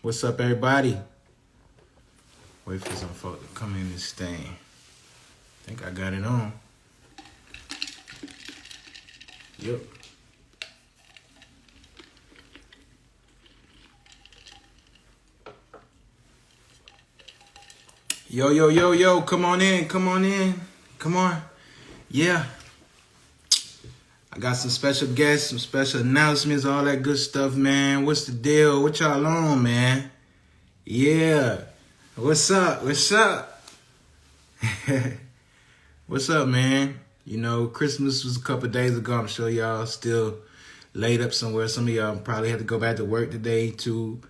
What's up, everybody? Wait for some folk to come in this thing. I think I got it on. Yep. Yo, come on in, come on. Yeah. I got some special guests, some special announcements, all that good stuff, man. What's the deal? What y'all on, man? Yeah. What's up? What's up, man? You know, Christmas was a couple days ago. I'm sure y'all still laid up somewhere. Some of y'all probably had to go back to work today, too.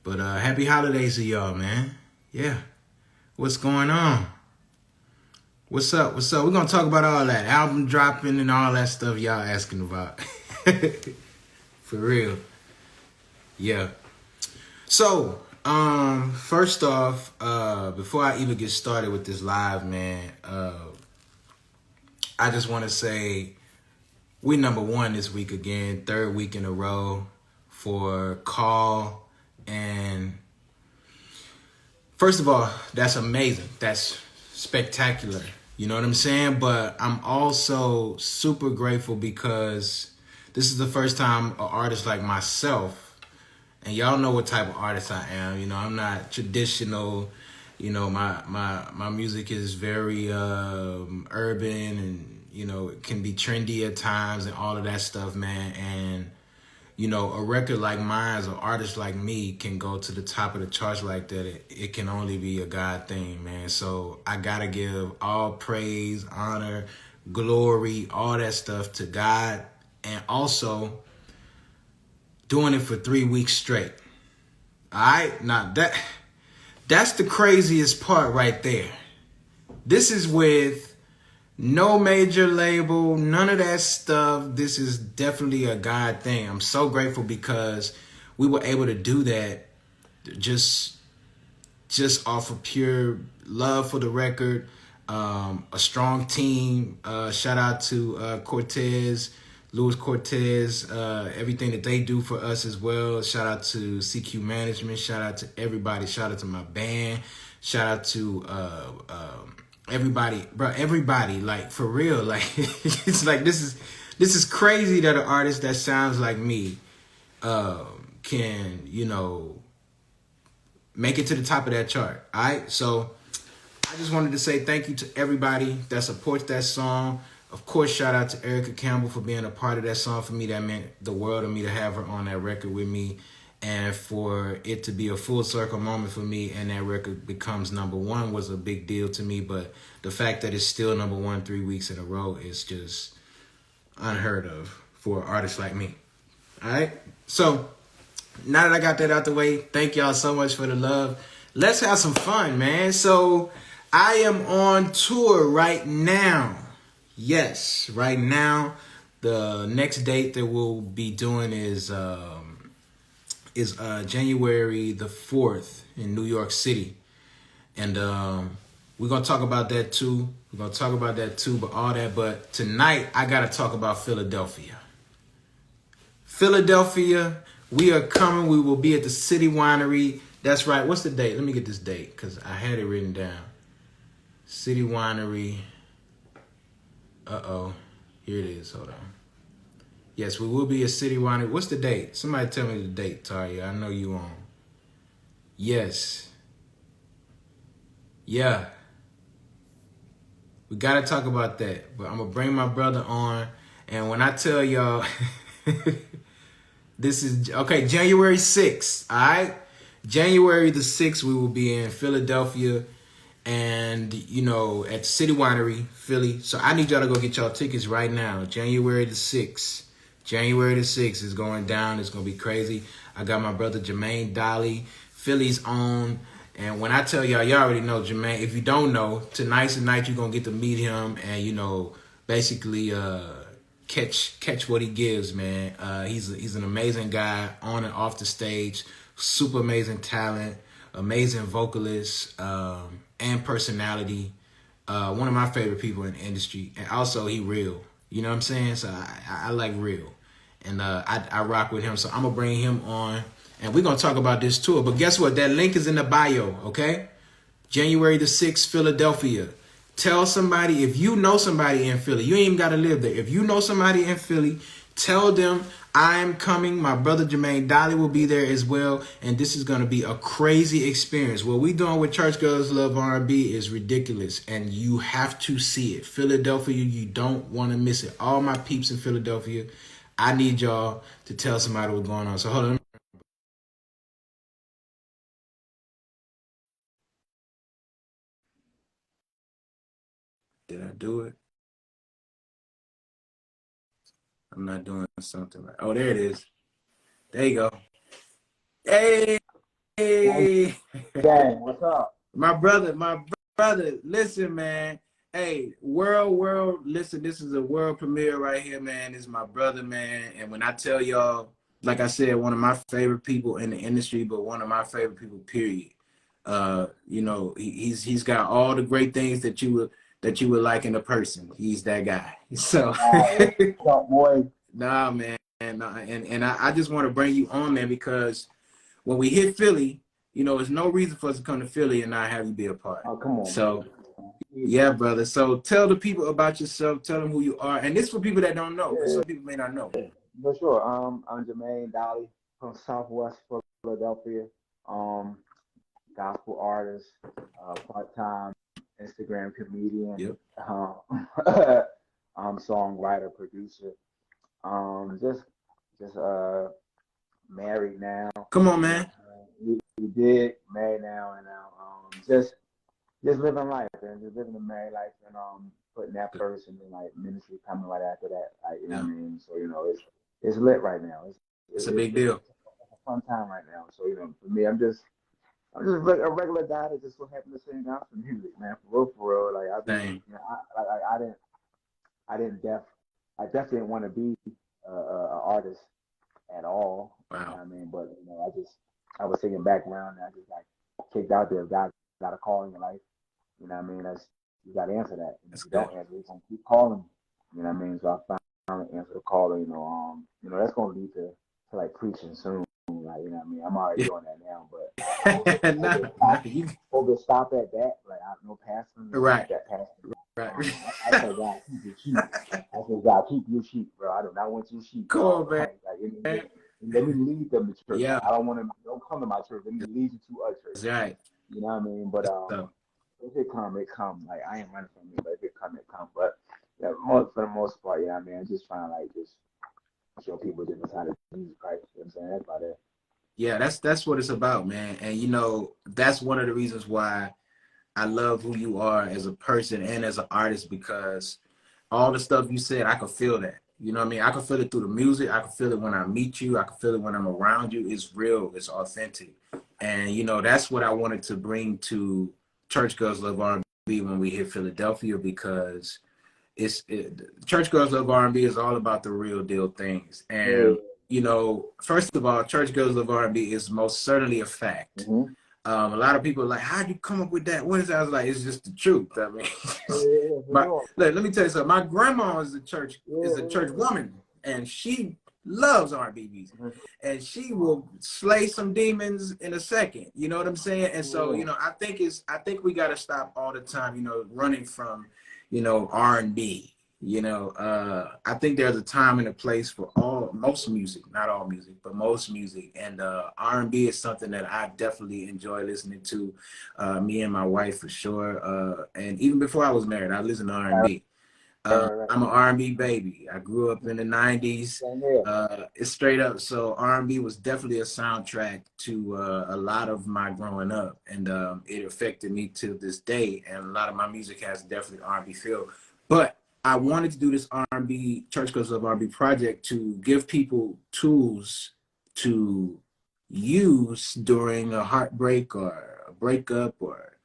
But happy holidays to y'all, man. Yeah. What's going on? What's up? We're going to talk about all that. Album dropping and all that stuff y'all asking about. For real. Yeah. So, first off, before I even get started with this live, man, I just want to say we #1 this week again, 3rd week in a row for call. And first of all, that's amazing. That's spectacular. You know what I'm saying? But I'm also super grateful because this is the first time an artist like myself, and y'all know what type of artist I am. You know, I'm not traditional. You know, my music is very urban, and you know, it can be trendy at times and all of that stuff, man. And you know, a record like mine, or artist like me, can go to the top of the charts like that. It can only be a God thing, man. So I gotta give all praise, honor, glory, all that stuff to God, and also doing it for 3 weeks straight. All right, now that's the craziest part right there. This is with no major label, none of that stuff. This is definitely a God thing. I'm so grateful because we were able to do that just off of pure love for the record. A strong team. Shout out to Luis Cortez, everything that they do for us as well. Shout out to CQ Management. Shout out to everybody. Shout out to my band. Shout out to everybody, bro. Everybody, like, for real. Like, it's like this is crazy that an artist that sounds like me can, you know, make it to the top of that chart. All right, so I just wanted to say thank you to everybody that supports that song. Of course, shout out to Erica Campbell for being a part of that song for me. That meant the world to me to have her on that record with me, and for it to be a full circle moment for me and that record becomes #1 was a big deal to me. But the fact that it's still #1 3 weeks in a row is just unheard of for an artist like me. All right, so now that I got that out the way, thank y'all so much for the love. Let's have some fun, man. So I am on tour right now. Yes, right now. The next date that we'll be doing is January the 4th in New York City. And we're going to talk about that too. But tonight, I got to talk about Philadelphia. Philadelphia, we are coming. We will be at the City Winery. That's right. What's the date? Let me get this date because I had it written down. City Winery. Here it is. Hold on. Yes, we will be a City Winery. What's the date? Somebody tell me the date, Taria. I know you on. Yes. Yeah. We got to talk about that. But I'm going to bring my brother on. And when I tell y'all, this is, okay, January 6th, all right? January the 6th, we will be in Philadelphia and, you know, at City Winery, Philly. So I need y'all to go get y'all tickets right now. January the 6th. January the 6th is going down. It's going to be crazy. I got my brother Jermaine Dolly, Philly's own. And when I tell y'all, y'all already know Jermaine. If you don't know, tonight's the night you're going to get to meet him and, you know, basically catch what he gives, man. He's an amazing guy on and off the stage. Super amazing talent, amazing vocalist, and personality. One of my favorite people in the industry. And also, he real. You know what I'm saying? So I like real. And I rock with him. So I'm going to bring him on. And we're going to talk about this tour. But guess what? That link is in the bio, okay? January the 6th, Philadelphia. Tell somebody, if you know somebody in Philly, you ain't even got to live there. If you know somebody in Philly, tell them I'm coming. My brother Jermaine Dolly will be there as well. And this is going to be a crazy experience. What we doing with Church Girls Love R&B is ridiculous. And you have to see it. Philadelphia, you don't want to miss it. All my peeps in Philadelphia, I need y'all to tell somebody what's going on. So hold on. Did I do it? I'm not doing something right. Oh, there it is. There you go. Hey, Dang, what's up? my brother, listen, man. Hey, world, listen, this is a world premiere right here, man. This is my brother, man. And when I tell y'all, like I said, one of my favorite people in the industry, but one of my favorite people, period. You know, he's got all the great things that you would like in a person. He's that guy. So What's up, boy? nah, man. And I just want to bring you on, man, because when we hit Philly, you know, there's no reason for us to come to Philly and not have you be a part. Oh, come on. So, yeah, brother. So tell the people about yourself. Tell them who you are. And this for people that don't know, because some people may not know. For sure. I'm Jermaine Dolly from Southwest Philadelphia. Gospel artist, part-time Instagram comedian. Yep. Songwriter, producer. Just married now. Come on, man. We did married now, and just living life and just living a married life, and putting that first, and then like ministry coming right after that. Like, you know what I mean? So, you know, it's lit right now. It's a big deal. It's a fun time right now. So, you know, for me, I'm just a regular guy that just so happen to sing gospel music, man. For real. Like, I definitely didn't want to be an artist at all. Wow. You know what I mean? But, you know, I was singing background, and I just got kicked out there. God got a call in your life. You know what I mean? You got to answer that. If you don't answer, you're going to keep calling. You know what I mean? So I finally answered the call. You know, that's going to lead to like preaching soon. Like, you know what I mean? I'm already doing that now, but over stop at that. Like, I no passing. Right. That passing. Right. I said, God, keep your sheep. I said, God, keep your sheep, bro. I do not want your sheep. Cool, man. Like, let me lead them to church. Yeah. I don't come to my church. Let me lead you to a church. That's right. You know what I mean? But if it come, it come. Like, I ain't running from it, but if it come, it come. But yeah, for the most part, yeah, I mean, I'm just trying to like just show people different side of Jesus Christ. You know what I'm saying? That's about it. Yeah, that's what it's about, man. And you know, that's one of the reasons why I love who you are as a person and as an artist, because all the stuff you said, I could feel that. You know what I mean? I can feel it through the music. I can feel it when I meet you. I can feel it when I'm around you. It's real. It's authentic. And, you know, that's what I wanted to bring to Church Girls Love R&B when we hit Philadelphia, because Church Girls Love R&B is all about the real deal things. And, you know, first of all, Church Girls Love R&B is most certainly a fact. Mm-hmm. A lot of people are like, how'd you come up with that? What is that? I was like, it's just the truth. I mean, let me tell you something. My grandma is a church woman, and she loves R&B music, and she will slay some demons in a second. You know what I'm saying? And so, you know, I think we got to stop all the time, you know, running from, you know, R&B. You know, I think there's a time and a place for most music, not all music, but most music. And R&B is something that I definitely enjoy listening to. Me and my wife, for sure. And even before I was married, I listened to R&B. I'm an R&B baby. I grew up in the 90s. It's straight up. So R&B was definitely a soundtrack to a lot of my growing up. And it affected me to this day. And a lot of my music has definitely R&B feel. But I wanted to do this R&B, Church Girls Love R&B project to give people tools to use during a heartbreak or a breakup or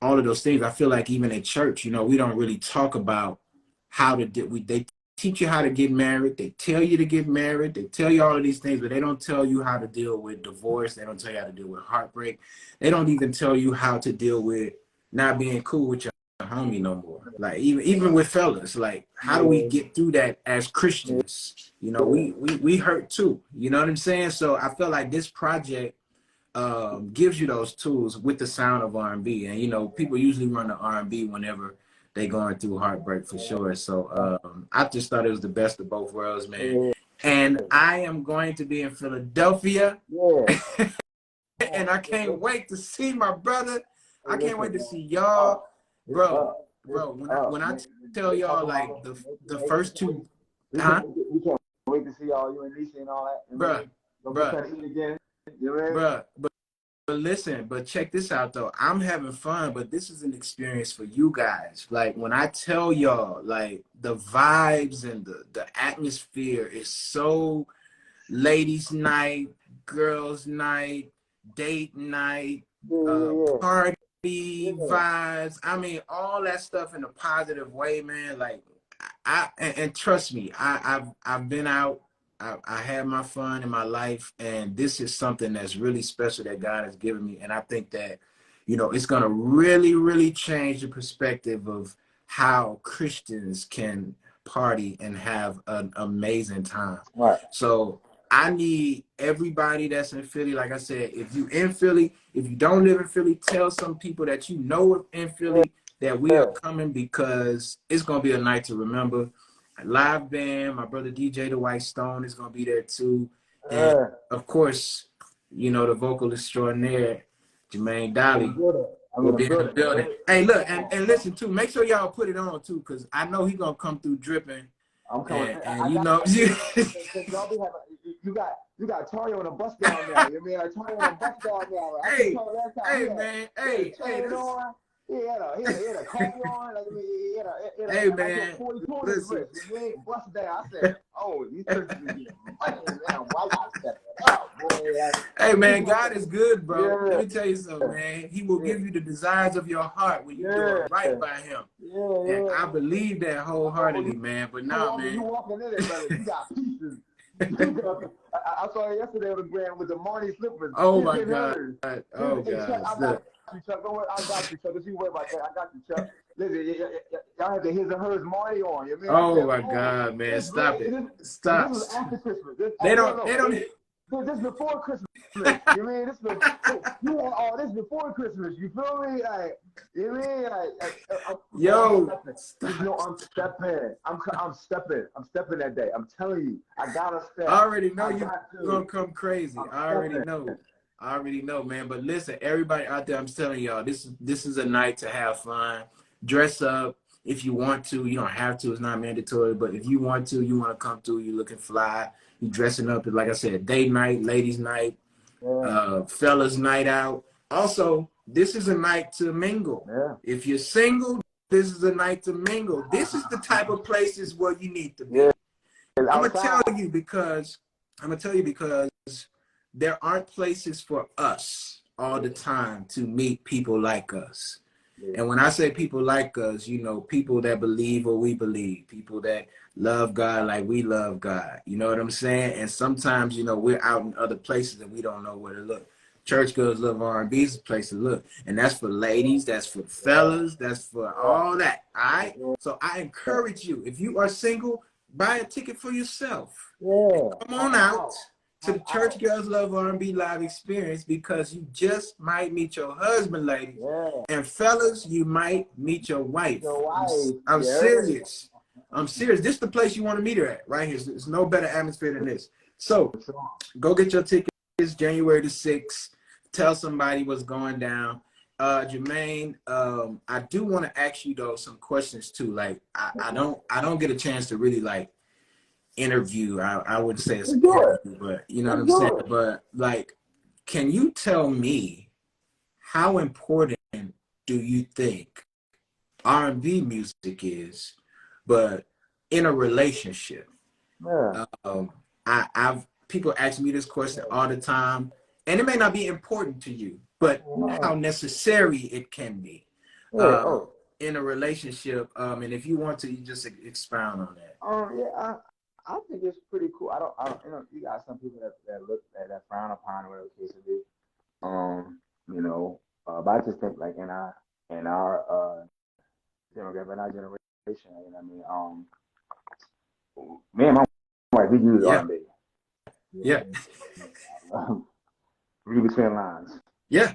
all of those things. I feel like even in church, you know, we don't really talk about how to do. They teach you how to get married. They tell you to get married. They tell you all of these things, but they don't tell you how to deal with divorce. They don't tell you how to deal with heartbreak. They don't even tell you how to deal with not being cool with your homie no more. Like even with fellas, like how do we get through that as Christians? You know, we hurt too. You know what I'm saying? So I feel like this project gives you those tools with the sound of R&B. And you know, people usually run to R&B whenever they going through heartbreak for sure. So I just thought it was the best of both worlds, man. And I am going to be in Philadelphia. And I can't wait to see my brother. I can't wait to see y'all, bro. When I tell y'all like the first two, we can't wait to see all you and Lisa and all that, bruh. But listen, but check this out though. I'm having fun, but this is an experience for you guys. Like when I tell y'all, like the vibes and the atmosphere is so ladies' night, girls' night, date night, party vibes. I mean, all that stuff in a positive way, man. Like, and trust me, I've been out. I had my fun in my life, and this is something that's really special that God has given me. And I think that, you know, it's gonna really, really change the perspective of how Christians can party and have an amazing time. Right. So I need everybody that's in Philly. Like I said, if you in Philly, if you don't live in Philly, tell some people that you know in Philly that we are coming, because it's gonna be a night to remember. A live band, my brother DJ the White Stone is gonna be there too, and of course, you know, the vocalist extraordinaire Jermaine Dolly will be in the building. Hey, look, and listen too. Make sure y'all put it on too, because I know he's gonna come through dripping. I'm coming. And you know, you got Tario on a bus down there. You mean like Tario on a bus down there? He had a coffee on. Like, he had a 40 listen. Bust down. I said, oh, these Christians are getting money now. Why not step it up, boy? Hey, man, God is good, bro. Let me tell you something, man. He will give you the desires of your heart when you do it right by him. And I believe that wholeheartedly, man. But now, man. You walking in it, brother. You got pieces. I saw it yesterday on the ground with the Marnie slippers. Oh, my God. Oh, God. Chuck, don't worry, I got you, Chuck. Don't you worry about that. I got you, Chuck. Listen, y'all have the his and hers Marty on. You know oh my God, man! Stop it! Stop. This is after Christmas. They don't. This is before Christmas. You mean this? You want all this before Christmas? You feel me? Like, you mean I'm stepping. I'm stepping. I'm stepping that day. I'm telling you, I gotta step. I already know you're gonna come crazy. I already know, man. But listen, everybody out there, I'm telling y'all, this is a night to have fun. Dress up if you want to. You don't have to. It's not mandatory. But if you want to, you want to come through. You looking fly. You dressing up. Like I said, date night, ladies night, fellas night out. Also, this is a night to mingle. Yeah. If you're single, this is a night to mingle. This is the type of places where you need to be. Yeah. I'm gonna tell you because there aren't places for us all the time to meet people like us. Yeah. And when I say people like us, you know, people that believe what we believe, people that love God like we love God. You know what I'm saying? And sometimes, you know, we're out in other places and we don't know where to look. Church girls love R&B is a place to look. And that's for ladies, that's for fellas, that's for all that. All right? So I encourage you, if you are single, buy a ticket for yourself. Yeah. Come on out to the Church Girls Love R&B live experience, because you just might meet your husband, ladies. Yeah. And fellas, you might meet your wife. I'm serious. I'm serious. This is the place you want to meet her at, right here. There's no better atmosphere than this. So go get your tickets January the 6th. Tell somebody what's going down. Jermaine, I do want to ask you though some questions too. Like I don't get a chance to really like interview. I would say it's an interview, but you know what I'm saying? But like, can you tell me how important do you think R&B music is, but in a relationship? Yeah. I've people ask me this question all the time, and it may not be important to you, but how necessary it can be in a relationship. And if you want to, you just expound on that. I think it's pretty cool. I don't, you know, you got some people that look that frown upon whatever the case may be. You know, but I just think like in our demographic, not generation. You know what I mean? Me and my wife, we use Yeah. R&B. Yeah. Read between the lines. Yeah.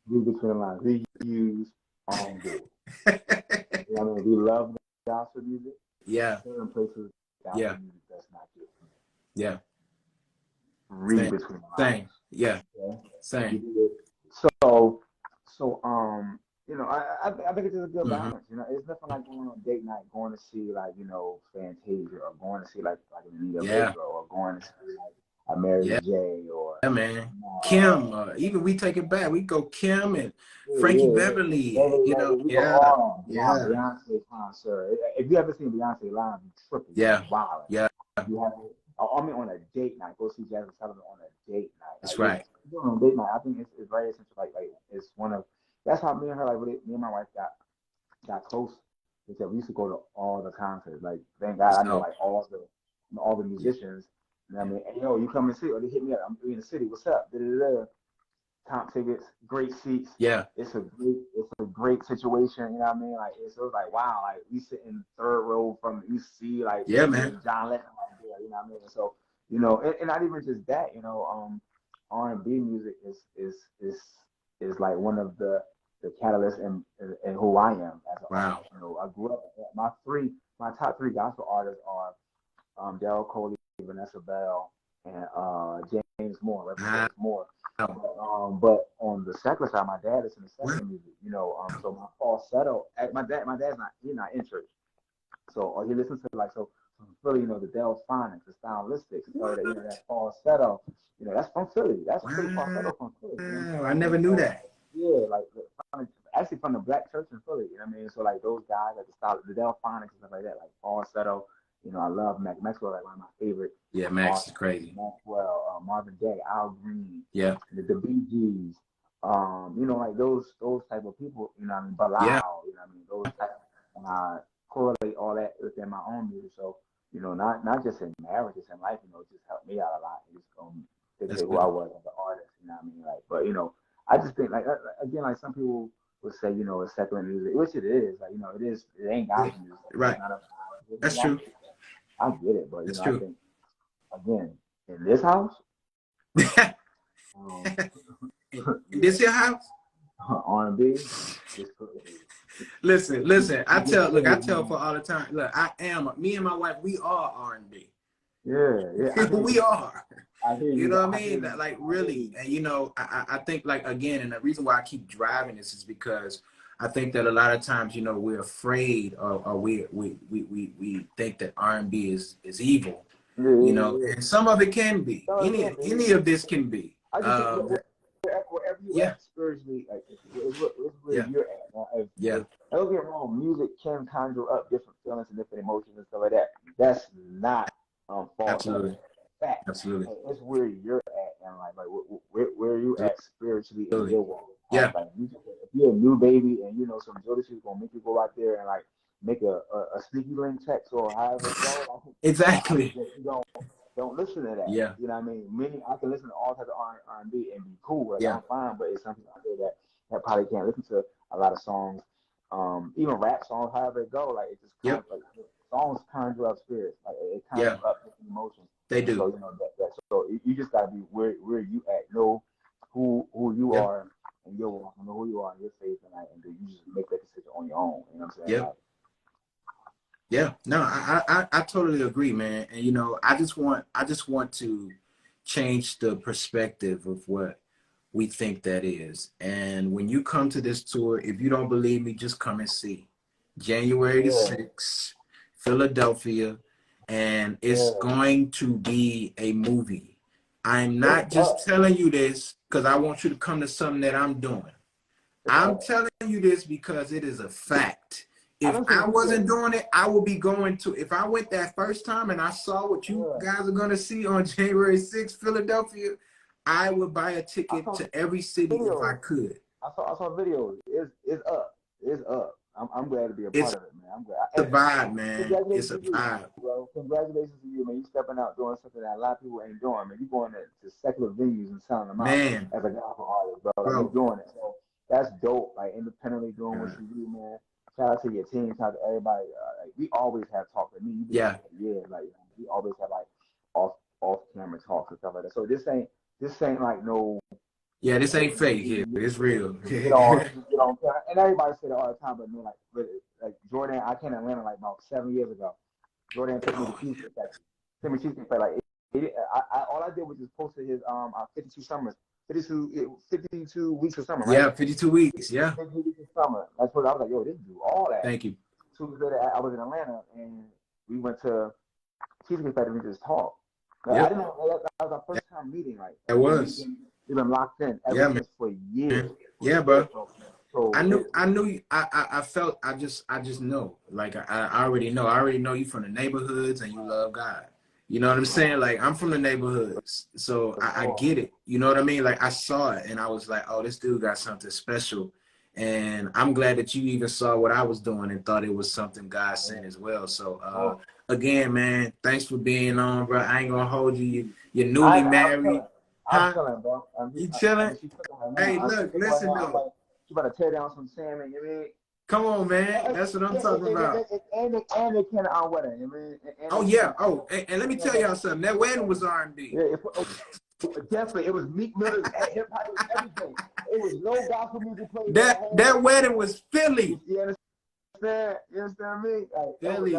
Read between the lines. We use R&B. You know what I mean? We love gospel music. Yeah. Certain places, gospel Yeah. music does not get me. Yeah. Read Same. between the lines. Same. Yeah. Okay? Same. So, you know, I think it's just a good Mm-hmm. balance. You know, it's nothing like going on a date night, going to see like, you know, Fantasia, or going to see like Anita Yeah. Baker, or going to see like a Mary Yeah. J, or Yeah, man. uh, Kim, even we take it back. We go Kim and Frankie yeah, yeah. Beverly, you know. We go Yeah. all beyond Yeah. Beyonce concert. If you ever seen Beyonce live, you tripping, you Yeah. wild. Yeah. You have to, I mean, on a date night, go see Jasmine Sullivan on a date night. That's Like, right. doing on a date night, I think it's very essential. Like it's one of, that's how me and her, like, really, me and my wife got close, because we used to go to all the concerts. Like, thank God I know So, like all the yeah. musicians. You know what I mean? And yo, you come and see, or they hit me up. I'm in the city. What's up? Da-da-da. Comp tickets, great seats. Yeah. It's a great situation. You know what I mean? Like, it was like, wow, like we sit in third row from, you see like Yeah, Biggie man. and John Lennon right there. You know what I mean? So, you know, and not even just that. You know, R&B music is like one of the catalysts in who I am as an Wow. artist. You know, I grew up. My top three gospel artists are Daryl Coley, Vanessa Bell, and James Moore, Reverend Wow. James Moore. But on the secular side, my dad is in the Wow. secular music. You know, so my falsetto. My dad's not, he's not in church, so he listens to like, so from Philly, you know, the Delphonics, the Stylistics, so that, you know, that falsetto, you know, that's from Philly. That's straight Wow. falsetto from Philly. You know what I I'm saying? never knew So that. yeah, like actually from the black church in Philly. You know what I mean? So like those guys, like the Delphonics and stuff like that, like falsetto. You know, I love Maxwell, like one of my favorite Yeah, Max is artists. crazy. Maxwell, Marvin Gaye, Al Green, Yeah. the Bee Gees. You know, like those type of people. You know what I mean? Yeah. Bilal. You know what I mean? Those type. And I correlate all that within my own music. So, you know, not just in marriage, just in life. You know, it just helped me out a lot. It just That's dictate who I good. was as an artist. You know what I mean? Like, but you know, I just think like, again, like some people would say, you know, it's secular music, which it is. Like, you know, it is. It ain't Yeah. gospel music. It's Right. not a. That's true. I get it, but you That's know, I true. think again in this house, um, This yeah, your house? R&B. Listen. I tell for Man. all the time. Look, me and my wife, we are R&B. Yeah, I hear you. We are. I hear You you. know what I I hear mean? you. Like I hear really, you. and you know, I think like again, and the reason why I keep driving this is because I think that a lot of times, you know, we're afraid, or we think that R&B is evil, Yeah, you yeah, know, yeah. and some of it can be. No, it can be. Any of this can be. I just think wherever you Yeah, at spiritually, like it's where yeah, you're at. Now, yeah, if don't get me wrong, music can conjure up different feelings and different emotions and stuff like that. That's not false. That's absolutely, fact. absolutely, Like, it's where you're at, and like where you at spiritually in absolutely. your walk. Yeah, Like if you're a new baby and you know some Jodeci is gonna make you go out there and like make a sneaky link text or however it goes, I exactly. suggest you don't listen to that. Yeah, You know what I mean? I can listen to all types of R&B and be cool. Like yeah, I'm fine, but it's something out there that probably can't listen to a lot of songs, even rap songs, however it go. Like it just kind yep, of like songs conjure up spirits. Like it yeah, conjure up different emotions. they And do. so you know that so you just gotta be where you at, know who you Yep, are and your walk, know who you are and your faith, and then you just make that decision on your own. You know what I'm saying? yep. Like, Yeah, no, I totally agree, man. And you know, I just want to change the perspective of what we think that is. And when you come to this tour, if you don't believe me, just come and see. January the yeah, 6th, Philadelphia, and it's yeah. going to be a movie. I'm It's not just up. telling you this because I want you to come to something that I'm doing. It's I'm up. telling you this because it is a fact. I If done seen I wasn't videos. doing it, I would be going to. If I went that first time and I saw what you Yeah. guys are going to see on January 6th, Philadelphia, I would buy a I ticket saw to every city if I videos. could. I saw videos. It's up. It's up. I'm glad to be a It's part of it, man. I'm glad. a And vibe, man. It's congratulations a to you, vibe. bro. Congratulations to you, man. You stepping out doing something that a lot of people ain't doing, man. You going to secular venues and selling them out Man, as a gospel artist, bro. Like you bro. doing it. So that's dope. Like independently doing what God. you do, man. shout out to your team, shout out to everybody. Like, we always have talk. Like me, you been for years. Like we always have like off camera talks and stuff like that. So this ain't like no. Yeah, this ain't fake here. It's real. Get on, and everybody say that all the time, but man, like Jor'Dan, I came to Atlanta like about 7 years ago. Jor'Dan took me to Cheesecake Factory. Took me to Cheesecake Factory. Like all I did was just posted his 52 summers, 52 weeks of summer, right? Yeah, 52 weeks. Yeah. 52 weeks of summer. That's what I was like, yo, this dude, all that. Thank you. 2 weeks later, I was in Atlanta and we went to Cheesecake Factory and just talked. Like, I didn't know that was our first time meeting. Like it was. We've been locked in ever since for years. Yeah, bro. So I knew. I felt. I just know. Like I already know. I already know you from the neighborhoods and you love God. You know what I'm saying? Like I'm from the neighborhoods, so I get it. You know what I mean? Like I saw it and I was like, oh, this dude got something special. And I'm glad that you even saw what I was doing and thought it was something God sent as well. So again, man, thanks for being on, bro. I ain't gonna hold you. You're newly married. I'm chilling, bro. You chilling? Hey, look, listen though. You better tear down some salmon, you mean? Come on, man. That's what I'm talking about. And they can on wedding, you mean? Oh yeah. Oh, and let me tell y'all something. That wedding was R&B. Yeah, definitely. It was Meek Mill's hip hop, everything. It was no gospel music played. That wedding was Philly. You understand? You understand me? Like, Philly.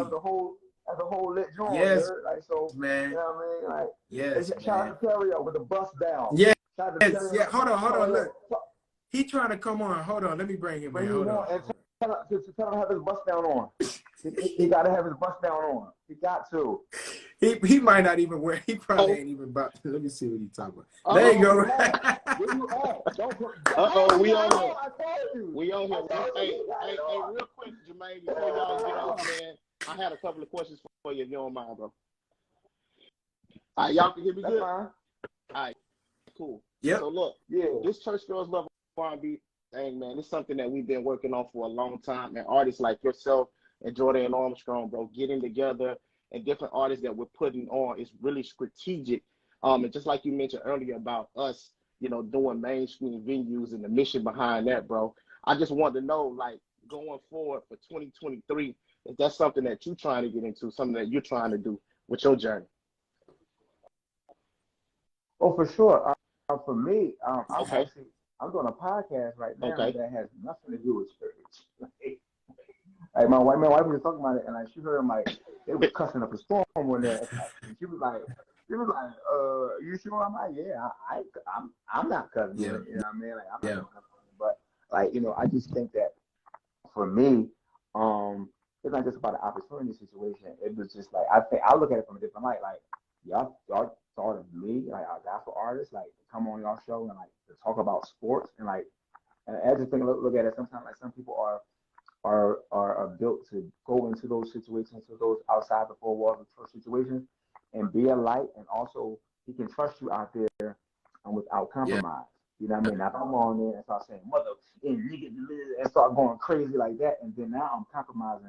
That's a whole lit joint. Yes, like so, man. You know what I mean? Like, yes, shout out to Terry with the bust down. Yeah. Yeah. Hold on. Look, he trying to come on. Hold on. Let me bring him in. Hold on. And tell him to have his bust down on. He got to have his bust down on. He got to. He might not even wear. He probably ain't even about. Let me see what he's talking about. There you go. Where you at? We on here. We on here. Hey, real quick, Jermaine, before y'all get off, man, I had a couple of questions for you if you don't mind, bro. All right, y'all can hear me good? Fine. All right, cool. Yeah. So look, this Church Girls Love R&B thing, man, it's something that we've been working on for a long time. And artists like yourself and Jor'Dan Armstrong, bro, getting together and different artists that we're putting on is really strategic. And just like you mentioned earlier about us, you know, doing mainstream venues and the mission behind that, bro. I just wanted to know, like, going forward for 2023, is that something that you're trying to get into, something that you're trying to do with your journey? Oh, for sure. For me, I'm doing a podcast right now that has nothing to do with church. Like my wife was talking about it, and like she heard him like they was cussing up a storm one day. And she was like, you sure? I'm like, yeah, I'm not cussing. Yeah. You know what I mean? Like I'm not cussing, but like I just think that for me, it's not just about the opportunity situation. It was just like I look at it from a different light. Like y'all thought of me, like a gospel artist, like to come on y'all show and like to talk about sports and like, and I just think look at it sometimes like some people are built to go into those situations, to those outside the four walls of church situations, and be a light, and also he can trust you out there and without compromise. You know what I mean? Now, if I'm on there and start saying mother and nigga and start going crazy like that, and then now I'm compromising.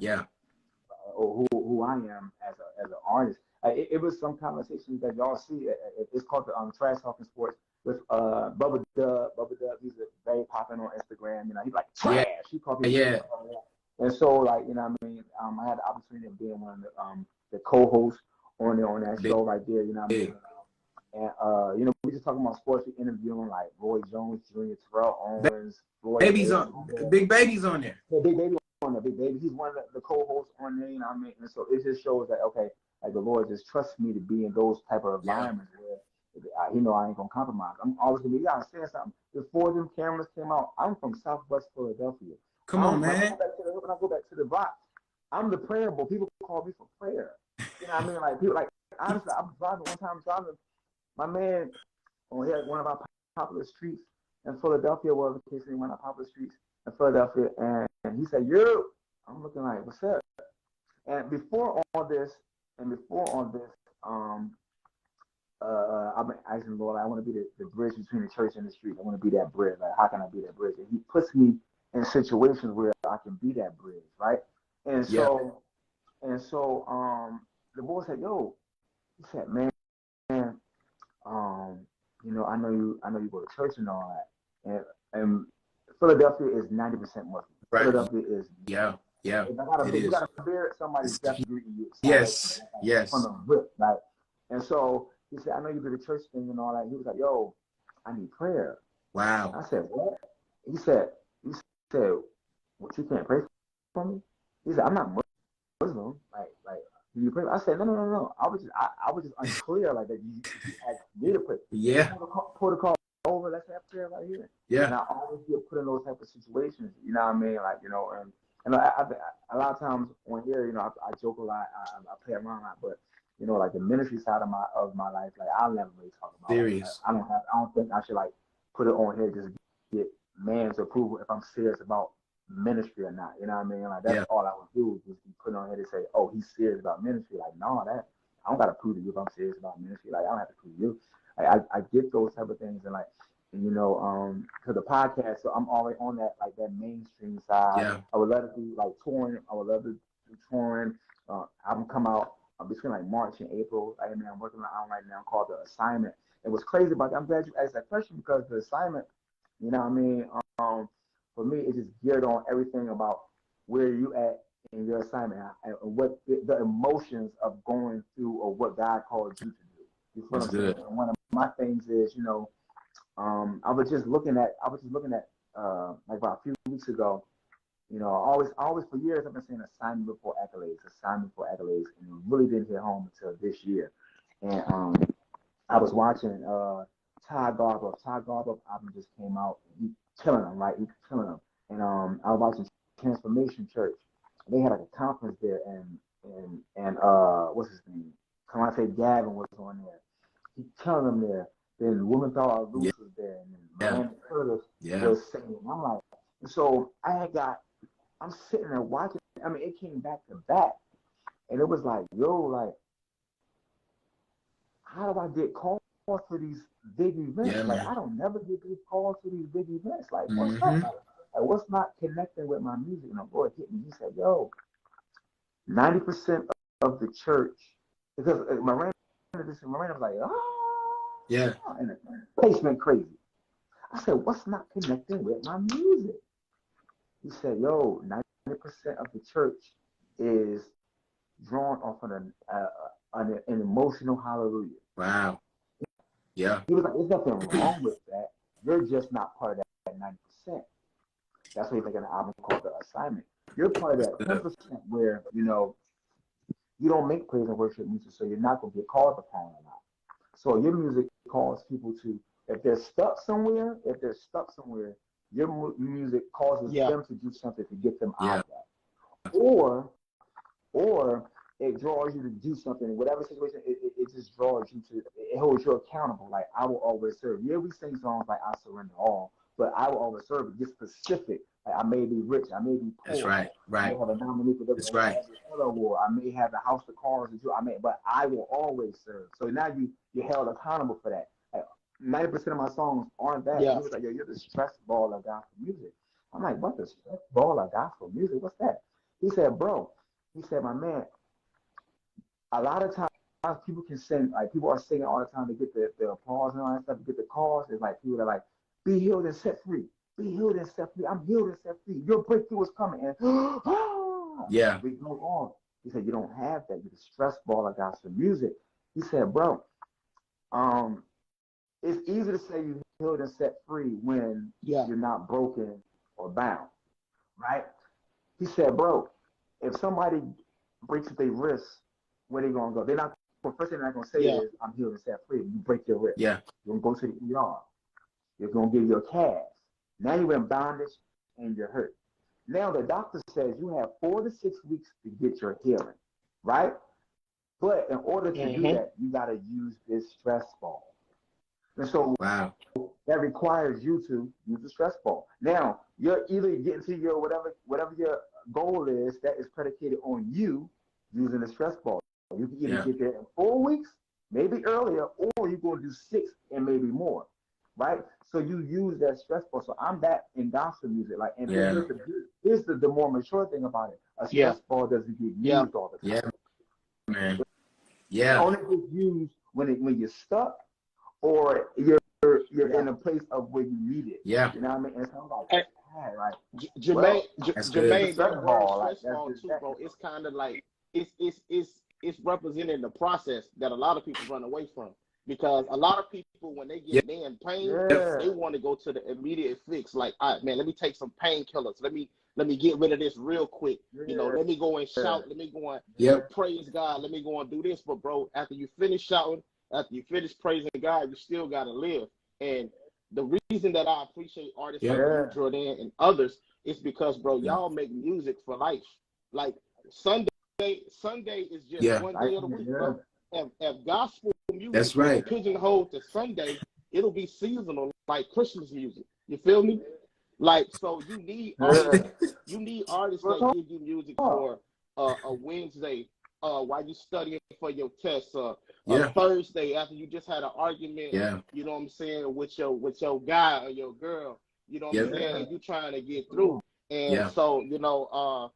Who I am as an artist. It was some conversations that y'all see. It's called the Trash Talking Sports with Bubba Dub. Bubba Dub, he's very popular on Instagram. You know, he's like trash. He called people and so like I mean, I had the opportunity of being one of the co-hosts on that show right there. You know what I mean? And we just talking about sports. We interviewing like Roy Jones Jr., Terrell Owens, Big Baby's on there. Yeah, Big Baby on there. Big Baby, he's one of the co-hosts on there. You know what I mean? And so it just shows that like the Lord just trusts me to be in those type of environments where I ain't gonna compromise. I'm always gonna be. You gotta say something. Before them cameras came out, I'm from Southwest Philadelphia. Come on, man. When I go back to the block, I'm the prayerable. People call me for prayer. You know what I mean? Like people, like honestly, I was driving. My man, he had one of our popular streets in Philadelphia. Was the case in one of our popular streets in Philadelphia, and he said, "Yo," I'm looking like, "What's up?" And before all this, I'm asking the Lord, I want to be the bridge between the church and the street. I want to be that bridge. Like, how can I be that bridge? And he puts me in situations where I can be that bridge, right? And so, the boy said, "Yo," he said, "Man, I know you go to church and all that, and Philadelphia is 90% Muslim. Right. Philadelphia is Yeah. If I got a It beard, you is. got a beard, somebody's definitely greeting you. Yes. From Yes. the rip, like. And so he said, I know you do the church thing and all that. He was like, yo, I need prayer. Wow. I said, what? He said, what, you can't pray for me? He said, I'm not Muslim. Like, do you pray? I said, no. I was just unclear, like that. You asked me to pray. Yeah. Protocol over. Let's have prayer right here. Yeah. And I always get put in those type of situations. You know what I mean? Like, and a lot of times on here, I joke a lot. I play around a lot, but like the ministry side of my life, like I'll never really talk about. Serious. I don't think I should like put it on here just get man's approval if I'm serious about ministry or not. You know what I mean? Like that's all I would do is be put on here to say, oh, he's serious about ministry. Like, no, that I don't gotta prove to you if I'm serious about ministry. Like I don't have to prove to you. I get those type of things and like to the podcast, so I'm already on that like that mainstream side. Yeah. I would love to do like touring. I would love to do touring. Album come out between like March and April. I'm working on an album right now called The Assignment. And what's crazy about that, I'm glad you asked that question because the assignment, you know what I mean? For me, it's just geared on everything about where you at in your assignment and what the emotions of going through or what God called you to do. You feel what I'm saying? And one of my things is, I was just looking at like about a few weeks ago. Always for years I've been saying assignment before accolades, and it really didn't hit home until this year. And I was watching Ty Garbo. Ty Garbo album just came out. He's killing them, right? He's killing them. And I was watching Transformation Church. They had like a conference there, and what's his name? Kalante Gavin was on there. He killing them there. Then Women Thought I Loose was there, and then Miranda Curtis was singing. I'm like, and so I'm sitting there watching. I mean, it came back to back, and it was like, like, how do I get called for these big events? Yeah, like, man. I don't never get these calls for these big events. Like, what's up? Like, what's not connecting with my music? And the Lord hit me. He said, yo, 90% of the church, because Miranda was like, and the place went crazy. I said, what's not connecting with my music? He said, yo, 90% of the church is drawn off of an emotional hallelujah. Wow. Yeah. He was like, there's nothing wrong with that. You're just not part of that 90%. That's why he's making an album called The Assignment. You're part of that 10% where, you don't make praise and worship music, so you're not going to get called upon or not. So your music calls people to, if they're stuck somewhere, your music causes them to do something to get them out of that. Or it draws you to do something in whatever situation. It just draws you to. It holds you accountable. Like I will always serve. Yeah, we sing songs like I surrender all, but I will always serve. It gets specific. Like, I may be rich. I may be poor. That's right. Right. I may have a nominee for That's right. award. I may have the house, the cars, but I will always serve. So now you're held accountable for that. Like 90% of my songs aren't that. Yeah. He was like, yo, you're the stress ball of gospel music. I'm like, what the stress ball of gospel music? What's that? He said, bro. He said, my man. A lot of times people can sing, like people are singing all the time to get the applause and all that stuff, to get the calls. It's like people are like, be healed and set free. Be healed and set free. I'm healed and set free. Your breakthrough is coming. And we go on. He said, you don't have that. You're the stress ball of gospel music. He said, bro, it's easy to say you healed and set free when you're not broken or bound, right? He said, bro, if somebody breaks their wrist, where they gonna go? They're not. Well, first thing they're not gonna say is, "I'm healed and set free." You break your wrist. Yeah. You're gonna go to the ER. You're gonna get your cast. Now you're in bondage and you're hurt. Now the doctor says you have 4 to 6 weeks to get your healing, right? But in order to do that, you gotta use this stress ball. And so that requires you to use the stress ball. Now you're either getting to your whatever your goal is that is predicated on you using the stress ball. You can either get there in 4 weeks, maybe earlier, or you're going to do 6 and maybe more, right? So you use that stress ball. So I'm that in gospel music. Like, and here's the more mature thing about it. A stress ball doesn't get used all the time. Yeah, man. Yeah. It only gets used when you're stuck or you're in a place of where you need it. Yeah. You know what I mean? And so I'm like, had. Like, Jermaine, That's good. Jermaine, that word ball, stress like, ball that's too, just, bro. It's kind of like it's representing the process that a lot of people run away from, because a lot of people, when they Yep. get in pain, yeah. they want to go to the immediate fix. Like, all right, man, let me take some painkillers. Let me get rid of this real quick. You know, let me go and shout. Let me go and Yep. praise God. Let me go and do this. But bro, after you finish shouting, after you finish praising God, you still gotta live. And the reason that I appreciate artists like you, Jor'Dan, and others is because, bro, y'all make music for life. Like Sunday is just one day of the week, bro. If gospel music That's right. is pigeonholed to Sunday, it'll be seasonal like Christmas music. You feel me? Like, so you need artists, that give you music for a Wednesday while you studying for your test, a Thursday after you just had an argument, you know what I'm saying, with your guy or your girl, you know what I'm saying, and you trying to get through. And so, you know,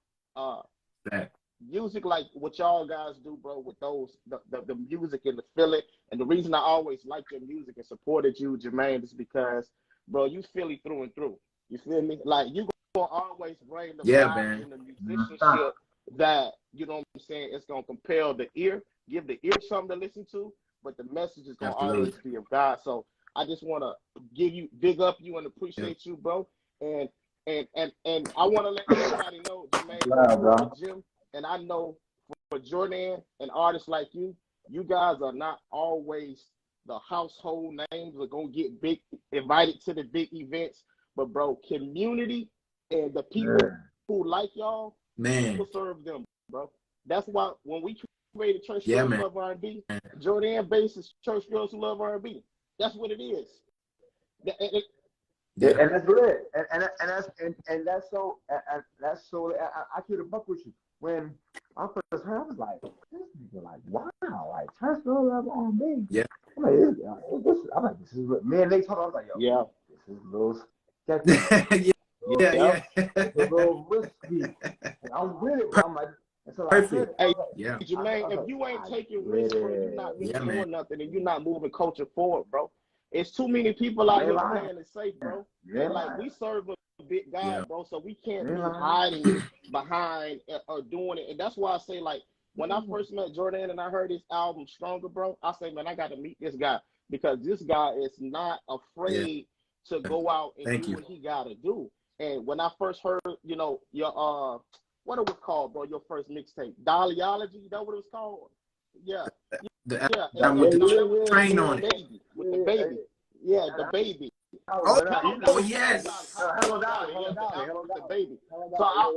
music like what y'all guys do, bro, with those the music and the feeling. And the reason I always liked your music and supported you, Jermaine, is because, bro, you Philly through and through. You feel me? Like, you gonna always bring the vibe and the musicianship that, you know what I'm saying, it's gonna compel the ear, give the ear something to listen to, but the message is gonna always be of God. So I just wanna big up you and appreciate you, bro. And I wanna let everybody know, Jermaine, you're a gym. And I know for Jor'Dan and artists like you, you guys are not always the household names that are gonna get invited to the big events. But bro, community and the people who like y'all, people serve them, bro. That's why when we created Church Girls Who Love R&B, Jor'Dan bases Church Girls Who Love R&B. That's what it is. And that's good. And that's so. I keep a buck with you. When I first heard, I was like, this nigga, like, wow, like, Church Girls Love R&B. Yeah. I'm like, this is what me and Nate talking. I was like, yo, this is a little sketchy. It's a little risky. And I'm with it, but I'm like, and so perfect. Hey, Jermaine, if you ain't taking risks, bro, you're not really doing nothing, and you're not moving culture forward, bro. It's too many people out here playing it safe, bro. And like, we serve a big God, bro, so we can't be hiding behind or doing it. And that's why I say, like, when I first met Jor'Dan and I heard his album Stronger, bro, I say, man, I got to meet this guy, because this guy is not afraid to go out and do what he got to do. And when I first heard, you know, your what it was called, bro, your first mixtape, Dollyology, is that what it was called? With the train on it. With the baby. Yeah, the baby. Oh yes. The baby. So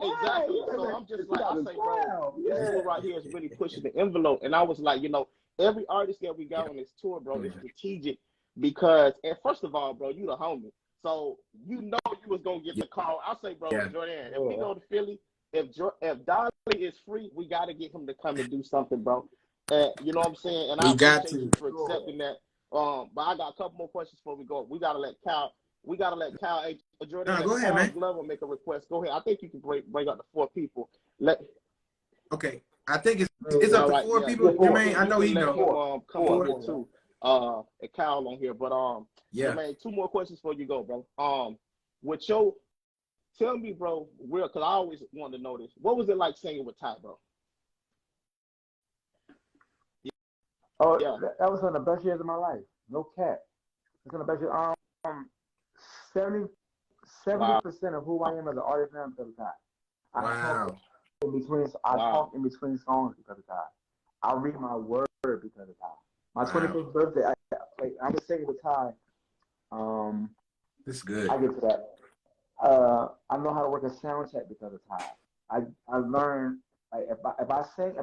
exactly. So I'm just like, I say, bro, this dude right here is really pushing the envelope. And I was like, you know, every artist that we got on this tour, bro, is strategic, because, and first of all, bro, you the homie. So you know you was gonna get the call. I say, bro, Jor'Dan, if we go to Philly, if Dolly is free, we gotta get him to come and do something, bro. You know what I'm saying? And I appreciate you for accepting that. But I got a couple more questions before we go. We gotta let Cal. Hey, Jor'Dan, go ahead, man. Glover make a request. Go ahead. I think you can bring up the 4 people. Okay. I think it's up to 4 people. Jermaine, I know he know. Come on here too. And Cal on here, but Jermaine, 2 more questions before you go, bro. Tell me, bro, real, because I always wanted to know this. What was it like singing with Ty, bro? Oh, yeah, that was one of the best years of my life. No cap. It's one of the best years. 70% of who I am as an artist now because of Ty. I talk in between songs because of Ty. I read my word because of Ty. My 25th birthday, I was singing with Ty. This is good. I get to that. I know how to work a sound check because of Ty. I learned, like, if I sing,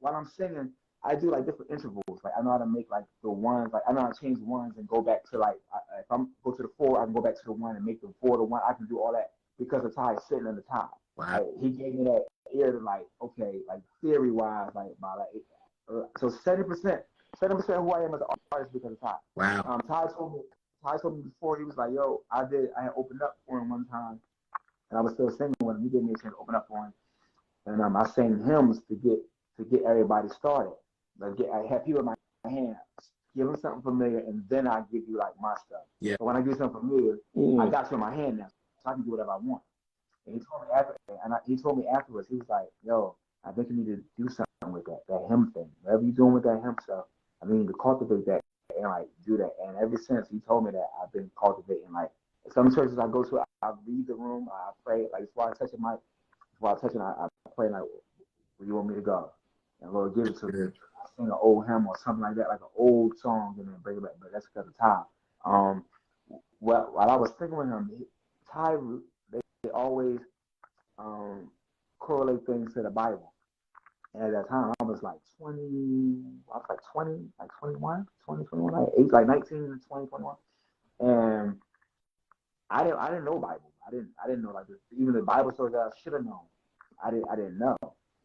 while I'm singing, I do like different intervals. Like, I know how to make like the ones, like I know how to change ones and go back to like, if I'm go to the 4, I can go back to the 1 and make the 4 to 1. I can do all that because of Ty sitting in the top. Wow. Like, he gave me that ear to like, okay, like theory wise, like about like, so 70% of who I am as an artist because of Ty. Wow. Ty told me before, he was like, yo, I had opened up for him one time, and I was still singing with him. He gave me a chance to open up for him, and I sang hymns to get everybody started. I have people in my hands, give them something familiar, and then I give you like my stuff. Yeah. So when I give you something familiar, I got you in my hand now. So so I can do whatever I want. And he told me afterwards, he was like, yo, I think you need to do something with that him thing. Whatever you're doing with that him stuff, I mean, to cultivate that and like do that. And ever since he told me that, I've been cultivating. Like some churches I go to, I read the room, I pray. Like before I touch the mic, I pray like, where you want me to go? And Lord, give it to me. I sing an old hymn or something like that, like an old song, and then bring it back. But that's because of time. While I was thinking with him, Ty, they always correlate things to the Bible. And at that time, I was like 20, I was like 20, like 21, 20, 21, like, age, like 19, 20, 21. And I didn't know Bible. I didn't know like this. Even the Bible stories that I should have known. I didn't know.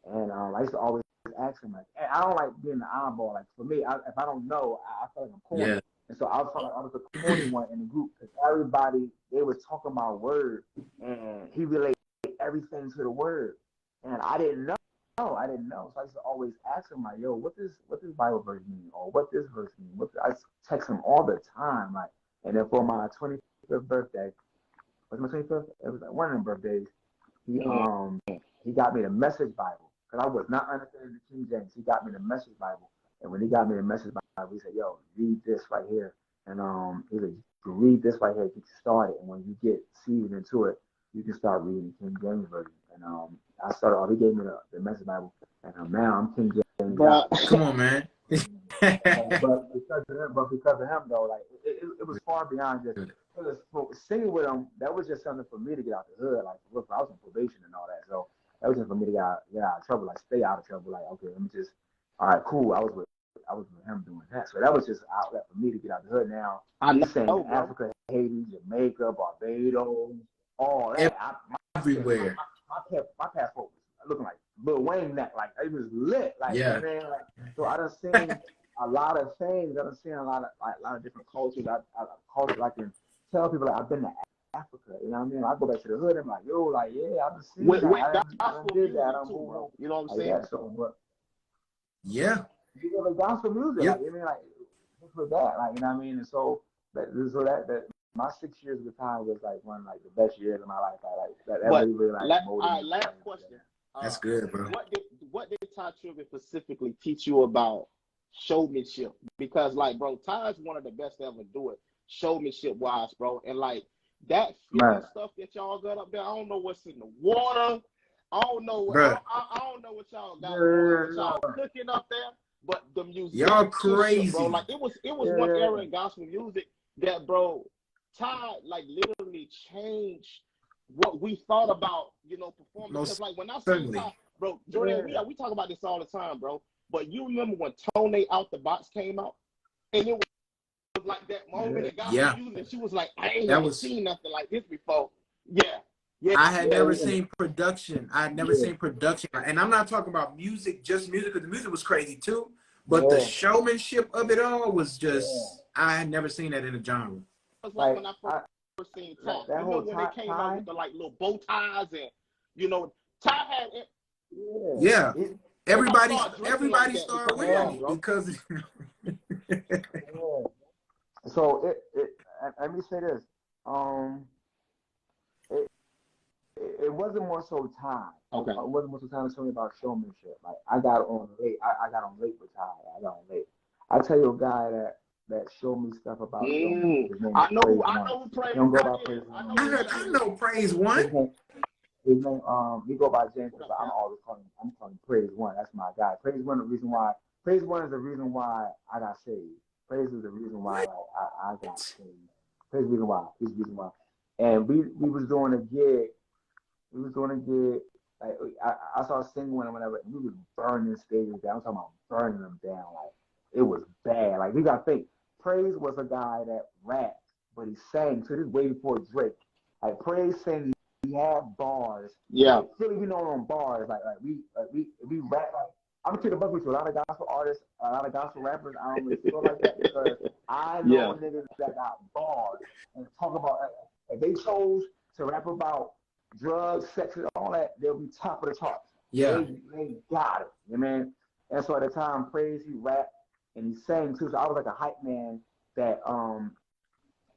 And I used to always ask him like, and I don't like being the eyeball. Like for me, if I don't know, I feel like I'm corny. Yeah. And so I felt like I was the corny one in the group because everybody, they was talking about word, and he related everything to the word, and I didn't know. I didn't know. So I used to always ask him like, yo, what does Bible verse mean, or what this verse mean? I text him all the time, like. And then for my 25th birthday, was my 25th? It was like one of them birthdays. He got me the Message Bible because I was not understanding the King James. He got me the Message Bible, and when he got me the Message Bible, he said, "Yo, read this right here." And he said, "You read this right here, get you started, and when you get seasoned into it, you can start reading King James version." And I started off. He gave me the Message Bible, and now I'm King James. Come on, man. but because of him though, like it was far beyond just. Because singing with him, that was just something for me to get out the hood. Like, look, I was on probation and all that, so that was just for me to get out of trouble, like stay out of trouble. Like, okay, let me just, all right, cool. I was with him doing that, so that was just an outlet for me to get out the hood. Now I'm saying Africa, Haiti, Jamaica, Barbados, all that. Everywhere. My passport was looking like Lil Wayne neck, like it was lit, like yeah. Man, like, so I done seen a lot of things. I done seen a lot of different cultures. Cultures I can tell people like I've been to Africa, you know what I mean? I go back to the hood, I'm like, yo, like, yeah, I've seen that. I did that. Bro. You know what I'm saying? Yeah, so, but, yeah. You know, like gospel music, yeah. like, I mean, like, just with that, like, you know what I mean? And so that my 6 years with time was like one like the best years of my life. That really like all right, last question. That's good, bro. What did Ty Tribbett specifically teach you about showmanship? Because like, bro, Ty's one of the best to ever do it, showmanship wise, bro. And like that stuff that y'all got up there, I don't know what's in the water. I don't know what I don't know what y'all got what y'all cooking up there, but the music, y'all crazy, bro. Like it was one era in gospel music that, bro, Ty like literally changed what we thought about, you know, performing. Because like when I see Ty, bro, Jor'Dan, we talk about this all the time, bro. But you remember when Tone Out the Box came out, and it was like that moment that got music, and she was like, I ain't never seen nothing like this before. Yeah. I had never seen production. I had never seen production. And I'm not talking about music, just music, because the music was crazy too. But the showmanship of it all was just, I had never seen that in a genre. It was like when I first seen Ty. Remember when they came out with the like little bow ties and, you know, Ty had it. Yeah. Everybody started wearing it because. So let me say this. It wasn't more so time. Okay. It wasn't more so time. It's only about showmanship. Like I got on late. I got on late with Ty. I got on late. I tell you a guy that showed me stuff about showmanship. I know who Praise One. I know Praise One. His name, we go by James, but I'm always calling him Praise One. That's my guy. Praise One is the reason why I got saved. Praise is the reason why I got saved. Praise is the reason why. He's the reason why. And we was doing a gig. Like I saw singing one or whatever. And we was burning stages down. I'm talking about burning them down. Like it was bad. Like you gotta think. Praise was a guy that rapped, but he sang. So this way before Drake. Like Praise sang. We have bars. Yeah. Like, really, we know on bars. Like we rap. Like, I'm gonna take a buck with you. A lot of gospel artists, a lot of gospel rappers. I don't really feel like that because I know niggas that got bars and talk about. If they chose to rap about drugs, sex, and all that, they'll be top of the charts. Yeah. They got it. You know what I mean? And so at the time, Praise, he rapped and he sang too. So I was like a hype man that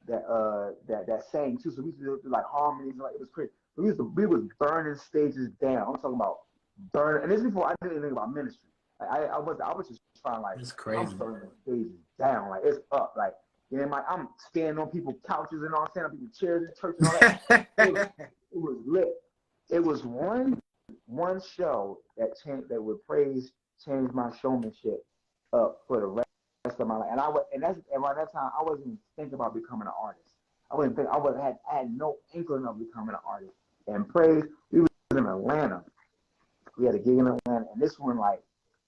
that sang too. So we used to do like harmonies, like it was crazy. We was burning stages down. I'm talking about burning, and this is before I did anything about ministry. Like I was just trying like It's crazy. I'm burning stages down, like it's up, like you know, like I'm standing on people's couches and all, standing on people's chairs in church and all that. it was lit. It was one show that changed my showmanship up for the rest of my life. And around that time I wasn't even thinking about becoming an artist. I had no inkling of becoming an artist. And praise, we was in Atlanta. We had a gig in Atlanta, and this one like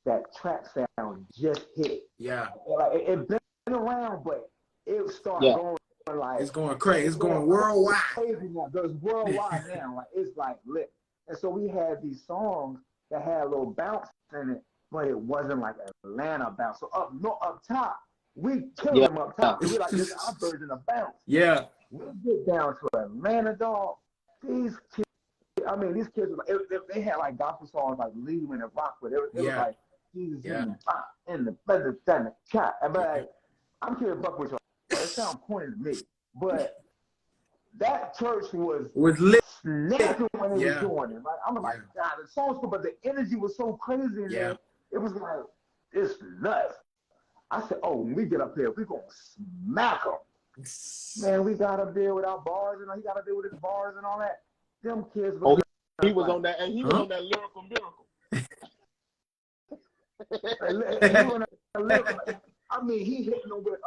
that track sound just hit. Yeah. Like it been around, but it started going like it's going crazy. It's going worldwide. Crazy now. It's worldwide now. Like it's like lit. And so we had these songs that had a little bounce in it, but it wasn't like Atlanta bounce. So up top, we killed them up top. We like this our version of bounce. Yeah. We get down to Atlanta, dog. These kids, I mean, these kids, they had like gospel songs like Lead and Rock, but it was like Jesus in the feather, the cat. But like, I'm here to buck with y'all. It sounds corny to me, but that church was lit. Snapping when they were doing it. Like, I'm like, God, the song's cool, but the energy was so crazy. And it was like, it's nuts. I said, oh, when we get up there, we're going to smack them. Man, we got up there with our bars, and he got up there with his bars and all that. Them kids were he was on that, and he was on that lyrical miracle. I mean, he hit them with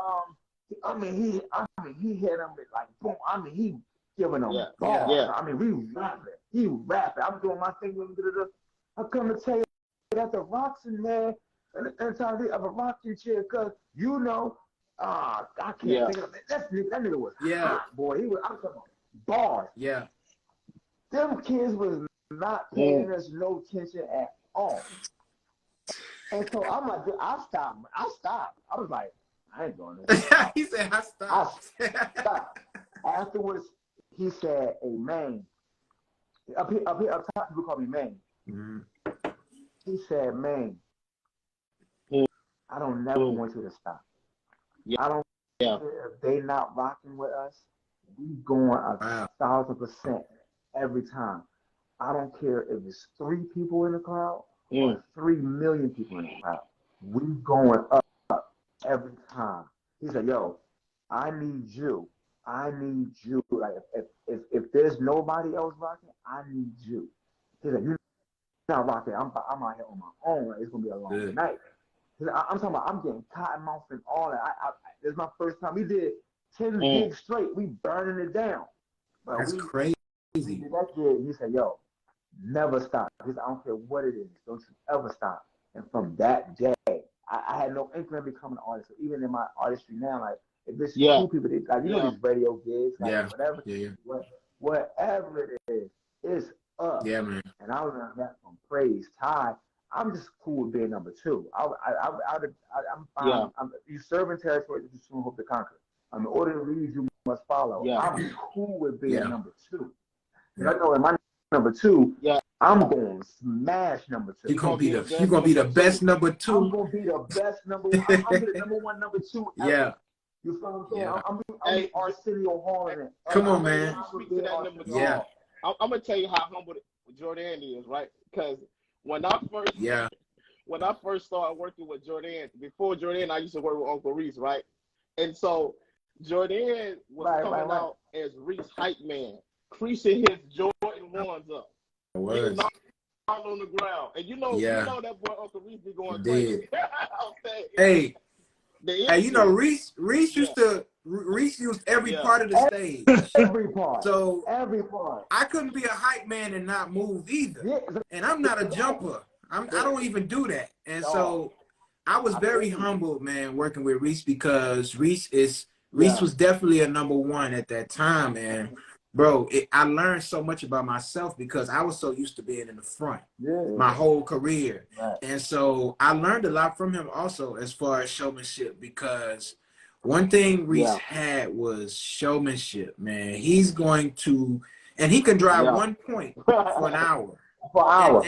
he hit them with like boom. I mean, he giving them bars. I mean, we rapping. He rapping. I'm doing my thing. I come to tell you that the rocks in there, and time of a rocking chair, cause you know, I can't think of it. That nigga was hot, boy. I'm talking about bars. Yeah. Them kids was not paying us no attention at all. And so I'm like, I stopped. I was like, I ain't doing this. He said, I stopped. I stopped. Afterwards, he said, hey, man. Up top, people call me man. Mm-hmm. He said, man, I don't never want you to stop. I don't care if they not rocking with us. We going 1,000% every time. I don't care if it's 3 people in the crowd or 3 million people in the crowd. We going up every time. He said, yo, I need you. Like if there's nobody else rocking, I need you. He said, you're not rocking. I'm out here on my own. Like, it's gonna be a long night. He said, I'm talking about I'm getting cotton mouth and all that. This is my first time. We did 10 gigs straight. We burning it down. But that's crazy. That kid, he said, yo, never stop. He said, I don't care what it is. Don't you ever stop. And from that day, I had no inkling of becoming an artist. So even in my artistry now, like if it's 2 people, like know these radio gigs, like whatever, whatever it is, it's up. Yeah, man. And I learned that from Praise Ty. I'm just cool with being number 2. I'm fine. You serve in territory that you soon hope to conquer. In order to lead, you must follow. I'm cool with being number 2. I know in my number 2, I'm going to smash number 2. You're gonna be the best number 2. I'm gonna be the best number 1. I'm gonna be the number 1, number 2 ever. Yeah. You feel what I'm saying? I'm Arsenio Hall in it. Come on, man. Speak to that number 2. I'm gonna tell you how humble Jor'Dan is, right? Because when I first started working with Jor'Dan, before Jor'Dan, I used to work with Uncle Reese, right? And so Jor'dan was coming out as Reese hype man, creasing his Jordan 1s up. He knocked on the ground, and you know that boy Uncle Reese be going crazy. Hey, you know Reese used every part of the stage. Every part. So every part. I couldn't be a hype man and not move either. And I'm not a jumper. I don't even do that. And so I was very humbled, man, working with Reese, because Reese was definitely a number 1 at that time, and bro, I learned so much about myself because I was so used to being in the front my whole career. And so I learned a lot from him also as far as showmanship, because one thing Reese had was showmanship, man. He's going to, and he can drive 1 point for an hour. For an hour.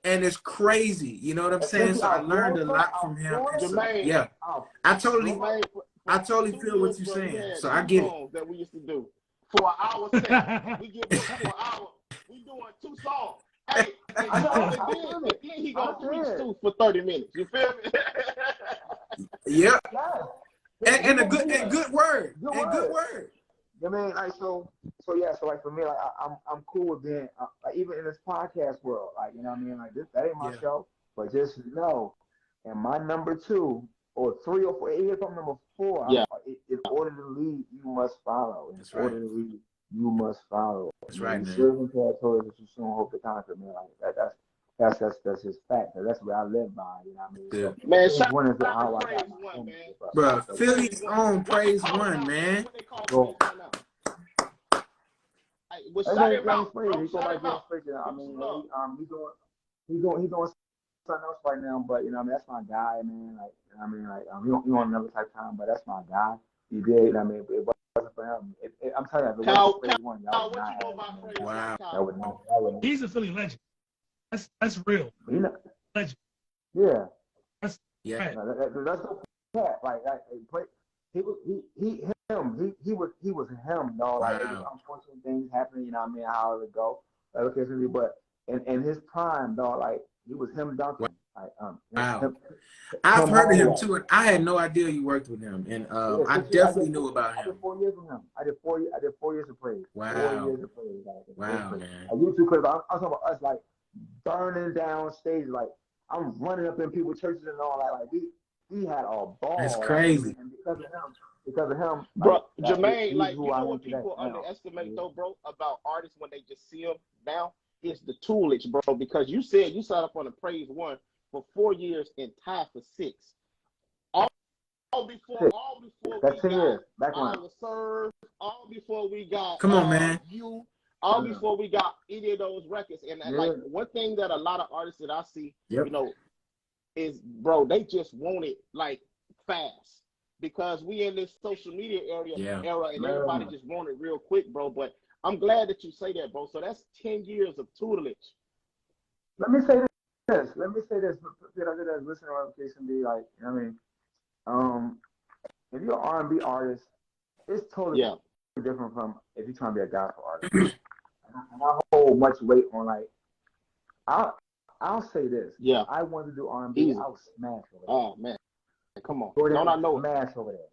And it's crazy. You know what I'm saying? So I learned a lot from him. Jermaine, I totally. I totally 2 feel what years, you're bro, we saying. had So I 2 get it. songs that we used to do for an hour set. We get booked for an hour. We doing 2 songs. Hey, and then he gonna preach too for 30 minutes. You feel me? Yeah. Yeah. And a good word. Good word. I mean, like so like for me, like I'm cool with being like, even in this podcast world, like you know what I mean, like this that ain't my show, but just know, and my number 2 or 3 or 4, even if I'm number 4, Yeah. in order to lead, you must follow. In That's order right. to lead, you must follow. That's right, man. Serving territory that you soon hope to conquer, man. Like that's his fact. That's what I live by. You know what I mean? Good. So, Man, shout one is out how to I Praise got my One, man. Showmanship up. Bro, So, Philly's own Praise What they call One, it now? man. What they call Well, Praise One now? Hey, well, That's shout ain't him out, free. bro. He go Shout by him getting out. free. I Give mean, some love. he's doing something else right now. But you know, I mean, that's my guy, man. Like, you know, I mean, like, he on another type time, but that's my guy. He did. I mean, it wasn't for him. I'm telling you, if it wasn't Praise One, y'all would What not you know have about it, man. Praise Wow. One, That Kyle? would not. He's a Philly legend. That's real. You know, Legend. yeah. That's Yeah. right. That's the cat. Like he was him, dog. Like it was Wow. unfortunate things happening. You know what I mean? How it go? Okay, but in his prime, dog, like he was him dunking. Like Wow. I've him heard of him hard. too, and I had no idea you worked with him. And Yeah, I definitely knew about I did him. 4 years with him. I did 4 years of praise. Wow. 4 years of praise. Like, Wow, man. I used to, cause I'm talking about us like burning down stage. Like I'm running up in people's churches and all that. Like he had a ball. That's crazy. Like, and because of him, Bro, like, Jermaine, he's like, who you I know am what today. people Now. underestimate, though, bro, about artists when they just see them now? It's the toolage, bro, because you said you signed up on the Praise One for 4 years and tied for 6. All before That's we 10 years. got Back when. Our Serve, all before we got Come on, man. You, all before we got any of those records. And like one thing that a lot of artists that I see, you know, is, bro, they just want it like fast. Because we in this social media era and everybody just want it real quick, bro. But I'm glad that you say that, bro. So that's 10 years of tutelage. Let me say this. Because I did a listener notification be like, you know what I mean? If you're an R&B artist, it's totally different from if you're trying to be a gospel artist. and I hold much weight on like, I'll say this. Yeah. I wanted to do R&B. I was smashed over there. Oh man, come on. Jor'Dan Don't I know smash over there.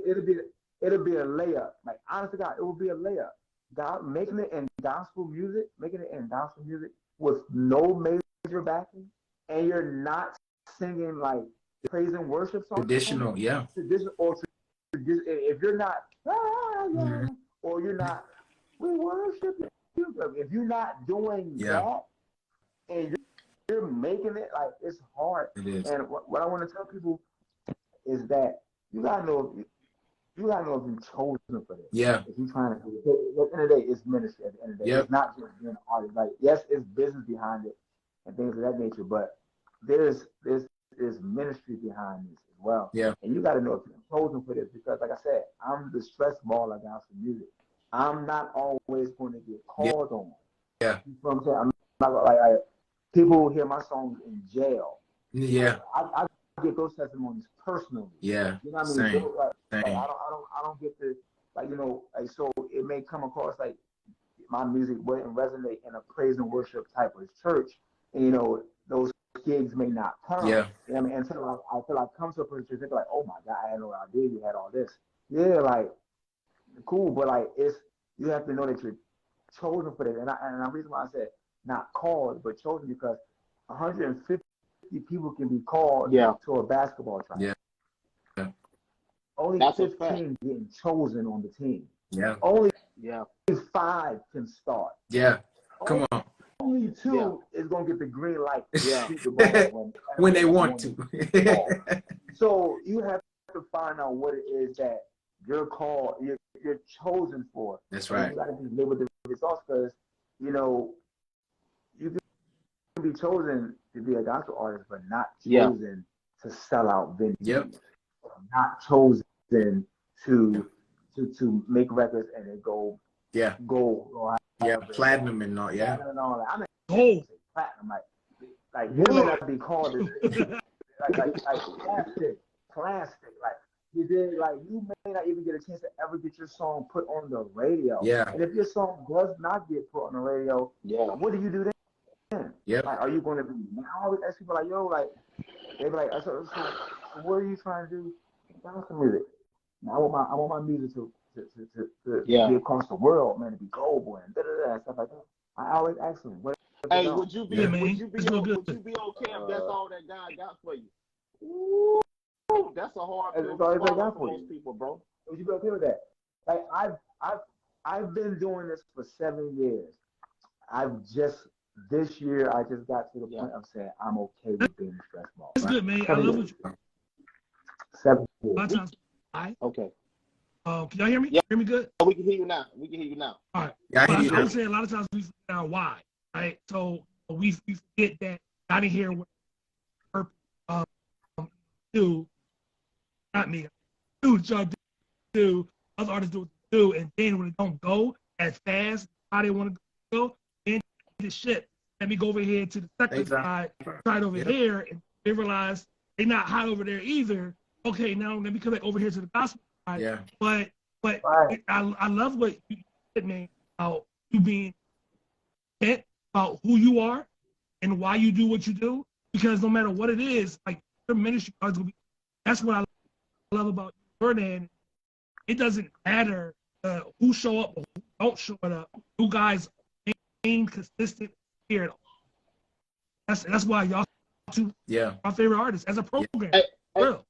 It'll be a layup. Like honestly, God, it will be a layup. God making it in gospel music with no major backing, and you're not singing like praise and worship songs. Traditional, If you're not, or you're not, we worship you. If you're not doing that, and you're making it, like it's hard. It is. And what I want to tell people is that you gotta know if you're chosen for this. Yeah. If you're trying to do it. At the end of the day, it's ministry. At the end of the day, it's not just being an artist. Like yes, it's business behind it and things of that nature, but there's ministry behind this as well. Yeah. And you got to know if you're chosen for this because, like I said, I'm the stress ball of gospel music. I'm not always going to get called on. Yeah. You know what I'm saying? I'm not like people hear my songs in jail. Yeah. I get those testimonies personally. Yeah. You know what I mean? Same. Like, I don't get to like like so it may come across like my music wouldn't resonate in a praise and worship type of church. And those gigs may not come. Yeah. You know what I mean? Until I feel like come to a person they're like, oh my God, I had no idea you had all this. Yeah, like cool, but like you have to know that you're chosen for this. And the reason why I said not called but chosen because 150 people can be called to a basketball trial. Yeah. Only That's 15 getting chosen on the team. Yeah. Only 5 can start. Yeah. Come on. Only 2 is gonna get the green light to shoot the ball when they want to. So you have to find out what it is that you're called, you're chosen for. That's right. You gotta just live with the results because you can be chosen to be a gospel artist, but not chosen to sell out venues. Yep. Not chosen to make records and then go gold or platinum and all. Yeah. I mean, Gold. platinum like you may not be called like plastic. Like You did, like, you may not even get a chance to ever get your song put on the radio. Yeah. And if your song does not get put on the radio, Yeah. what do you do then? Yep. Like, are you going to be? I always ask people like, yo, like, they be like, so what are you trying to do? Gospel music. Now, I want my music to be across the world, man, to be global and stuff like that. I always ask them, what? Hey, would you be okay if that's uh, all that God got for you? Ooh, that's a hard pill all to that swallow got for for most you. people, bro. Would you be okay with that? Like, I've been doing this for 7 years. This year I just got to the point of saying I'm okay with being stressed ball. It's good, man. I love what you. 7 A lot of years. times, Okay. can y'all hear me? Yeah. Hear me good? We can hear you now. All right. Yeah, I hear I you. would say a lot of times we forget out why, right? So we forget that I didn't hear what purpose do, not me, do y'all do, other artists do, and then when it don't go as fast how they want to go, then the shit. Let me go over here to the second side, try it over here, and they realize they're not hot over there either. Okay, now let me come back over here to the gospel side. Yeah. But Right. I love what you said, man, about you being content about who you are and why you do what you do. Because no matter what it is, like your ministry is gonna be. That's what I love about Jor'Dan. It doesn't matter who show up or who don't show up. You guys remain consistent here. That's why y'all two my favorite artists as a program. Real.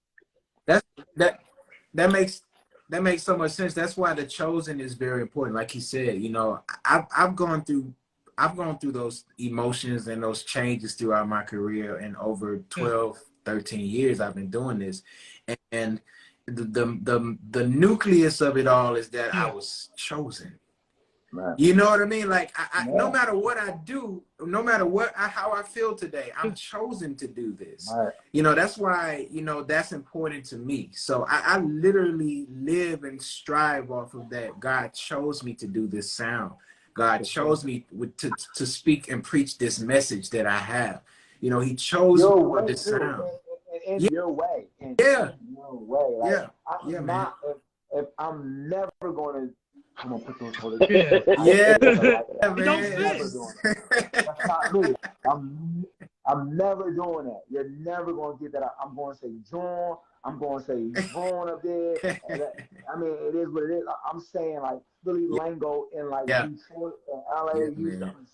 That makes so much sense. That's why the chosen is very important. Like he said, you know, I've gone through those emotions and those changes throughout my career, and over 12, 13 years I've been doing this. And the nucleus of it all is that I was chosen. Right. You know what I mean? Like no matter what I do, no matter how I feel today, I'm chosen to do this. Right. You know, that's why, you know, that's important to me. So I literally live and strive off of that. God chose me to do this sound. God chose me to speak and preach this message that I have. You know, he chose me for this sound. In your way. In Yeah. your way. Like, I'm not, if I'm never going to, I'm gonna put those holders. Yeah, Man. That's not me. I'm never doing that. You're never gonna get that. I'm gonna say John. I'm gonna say Vaughn up there. I mean, it is what it is. I'm saying like Philly lingo in like Detroit and LA. I'm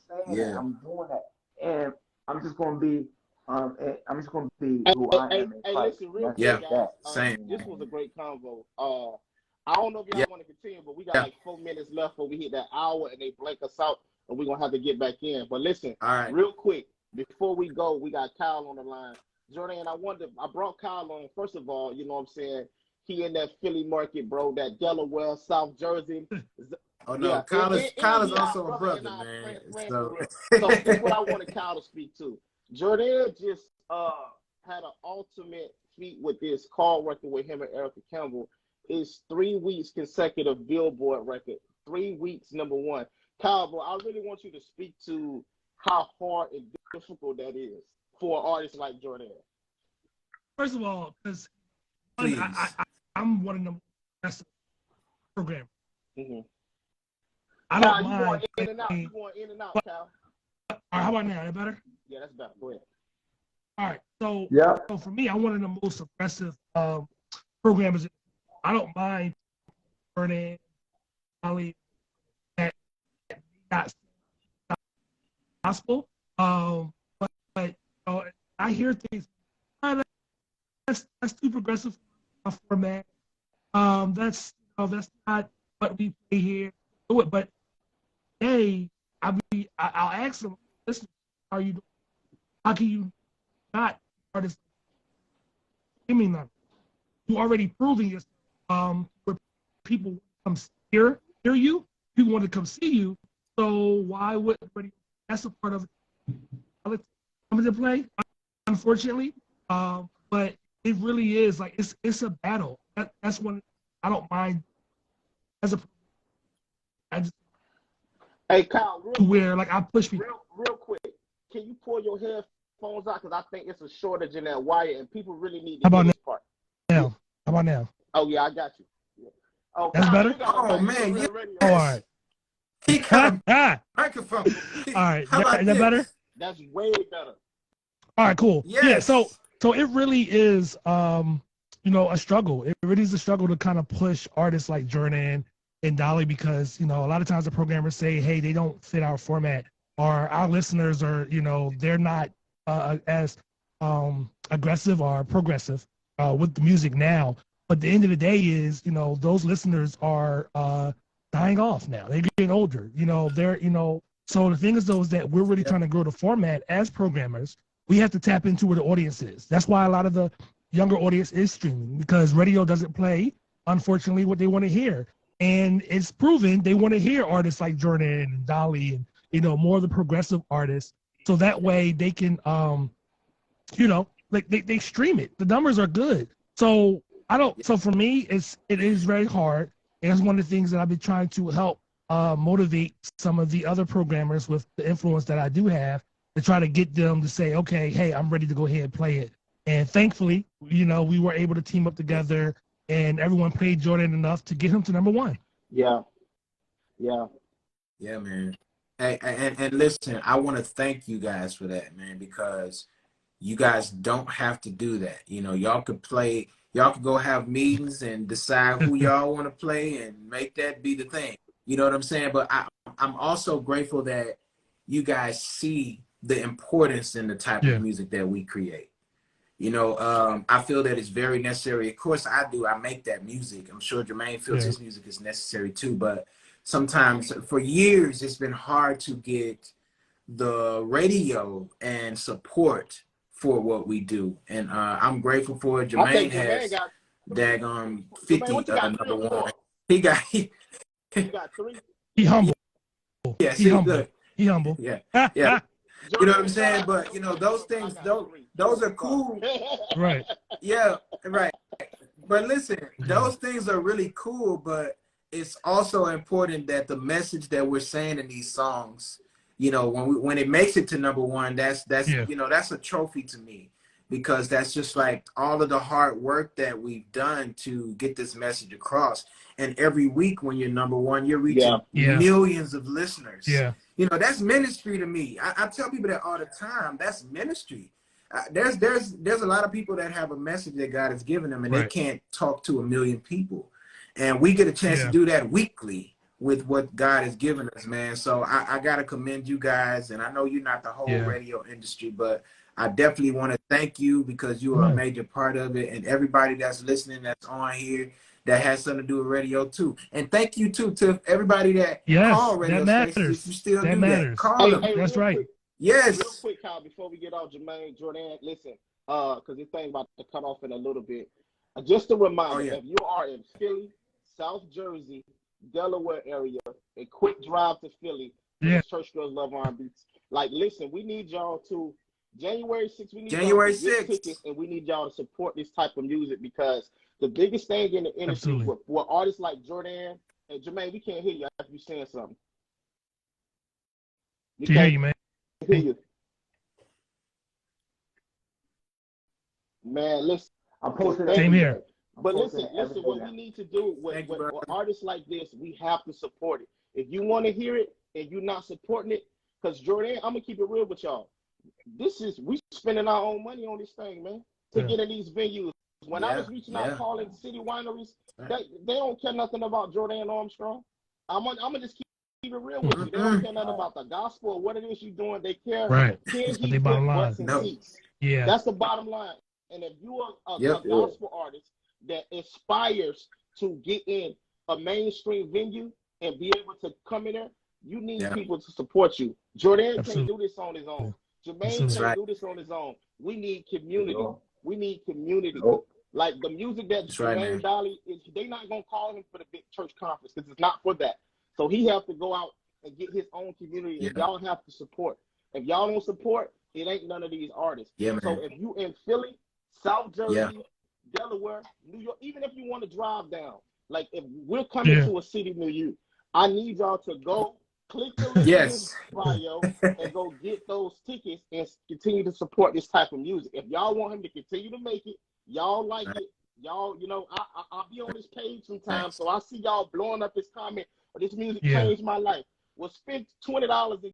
saying that. I'm doing that, and I'm just gonna be. Who I am. Hey, listen, real quick, guys. Same. This was a great convo. I don't know if y'all want to continue, but we got like 4 minutes left before we hit that hour and they blank us out, and we're going to have to get back in. But listen, real quick, before we go, we got Kyle on the line. Jor'Dan, I brought Kyle on. First of all, you know what I'm saying? He in that Philly market, bro, that Delaware, South Jersey. Oh, no, Kyle is also a brother, man. So that's what I wanted Kyle to speak to. Jor'Dan just had an ultimate feat with this call working with him and Erica Campbell. Is 3 weeks consecutive Billboard record. 3 weeks, #1. Kyle, bro, I really want you to speak to how hard and difficult that is for an artist like Jor'Dan. First of all, because I'm one of the best programmers. Mm-hmm. I don't Kyle, mind. You going in and out, Kyle. All right, how about now? That better? Yeah, that's better. Go ahead. All right. So for me, I'm one of the most aggressive programmers. I don't mind Jor'Dan, Dolly, that got gospel. But you know, I hear things. That's too progressive for format. That's not what we play here. Do it, but hey, I'll ask them. Listen, how are you doing? How can you not artist? Give me none. You already proving yourself. Where people come hear you, people want to come see you. So why would everybody? That's a part of it. Come into play, unfortunately. But it really is like it's a battle. That's when I don't mind. As a, hey Kyle, I push people. Real quick, can you pull your headphones out? Because I think it's a shortage in that wire, and people really need to hear this part. Now, How about now? Oh yeah, I got you. Yeah. Oh, That's Kyle, better? you got a Oh, nice man, real yes. radio. Oh, all right. He got a All microphone. right. How about Is that better? this? That's way better. All right, cool. Yeah, so Yes. it really is a struggle. It really is a struggle to kind of push artists like Jor'Dan and Dolly because, a lot of times the programmers say, hey, they don't fit our format, or our listeners are, they're not as aggressive or progressive with the music now. But the end of the day is, those listeners are dying off now. They're getting older. So the thing is, though, is that we're really trying to grow the format as programmers. We have to tap into where the audience is. That's why a lot of the younger audience is streaming, because radio doesn't play, unfortunately, what they want to hear. And it's proven they want to hear artists like Jor'Dan and Dolly and, more of the progressive artists. So that way they can, like they stream it. The numbers are good. So so for me, it is very hard. And it's one of the things that I've been trying to help motivate some of the other programmers with the influence that I do have, to try to get them to say, okay, hey, I'm ready to go ahead and play it. And thankfully, we were able to team up together, and everyone paid Jor'Dan enough to get him to #1. Yeah. Yeah, man. Hey, and listen, I want to thank you guys for that, man, because you guys don't have to do that. Y'all could go have meetings and decide who y'all want to play and make that be the thing. You know what I'm saying? But I'm also grateful that you guys see the importance in the type of music that we create. I feel that it's very necessary. Of course, I do. I make that music. I'm sure Jermaine feels his music is necessary too. But sometimes, for years, it's been hard to get the radio and support for what we do. And I'm grateful for it. Jermaine has daggone 50 number one. He got You got 3. He humble. Yeah, He see, humble. look. He humble. Yeah. Yeah. You know what I'm saying? But those things, those are cool. Right. Yeah, right. But listen, those things are really cool, but it's also important that the message that we're saying in these songs, when it makes it to #1, that's that's a trophy to me, because that's just like all of the hard work that we've done to get this message across. And every week when you're #1, you're reaching millions of listeners. Yeah. That's ministry to me. I tell people that all the time. That's ministry. There's a lot of people that have a message that God has given them, and they can't talk to a million people. And we get a chance to do that weekly with what God has given us, man. So I got to commend you guys. And I know you're not the whole radio industry, but I definitely want to thank you, because you are a major part of it. And everybody that's listening, that's on here, that has something to do with radio too. And thank you too to everybody that call radio stations. If you still do that, call them. That's right. Quick, yes. Real quick, Kyle, before we get off, Jermaine, Jor'Dan, listen, because this thing about to cut off in a little bit. Just a reminder, if you are in Philly, South Jersey, Delaware area, a quick drive to Philly, Church Girls Love R&B. Like, listen, we need y'all to January 6th. We need January y'all to get 6th. tickets, and we need y'all to support this type of music, because the biggest thing in the industry with artists like Jor'Dan and Jermaine, we can't hear you after you saying something. We can't hear you, man. Hear you. Man, listen. I'm posting Same here. But listen, what we need to do with artists like this, we have to support it. If you want to hear it and you're not supporting it, because Jor'Dan, I'm gonna keep it real with y'all. We spending our own money on this thing, man, to get in these venues. When I was reaching out, calling city wineries, they don't care nothing about Jor'Dan Armstrong. I'm gonna just keep it real with you. They don't care nothing about the gospel or what it is you're doing. They care. Can he put butts in seats? Yeah, that's the bottom line. And if you are a gospel artist that aspires to get in a mainstream venue and be able to come in there, you need people to support you. Jor'Dan can't do this on his own. Jermaine can't do this on his own. We need community. We need community. Like the music that Jermaine Dolly is, they not gonna call him for the big church conference, because it's not for that. So he have to go out and get his own community, and y'all have to support. If y'all don't support, it ain't none of these artists. So if you in Philly, South Jersey, Delaware, New York, even if you want to drive down, like if we're coming to a city near you, I need y'all to go click the link in this bio and go get those tickets and continue to support this type of music. If y'all want him to continue to make it, y'all like it, Y'all, you know, I'll be on this page sometimes, Thanks. so I see y'all blowing up this comment or this music Yeah. changed my life. Well, spend $20 and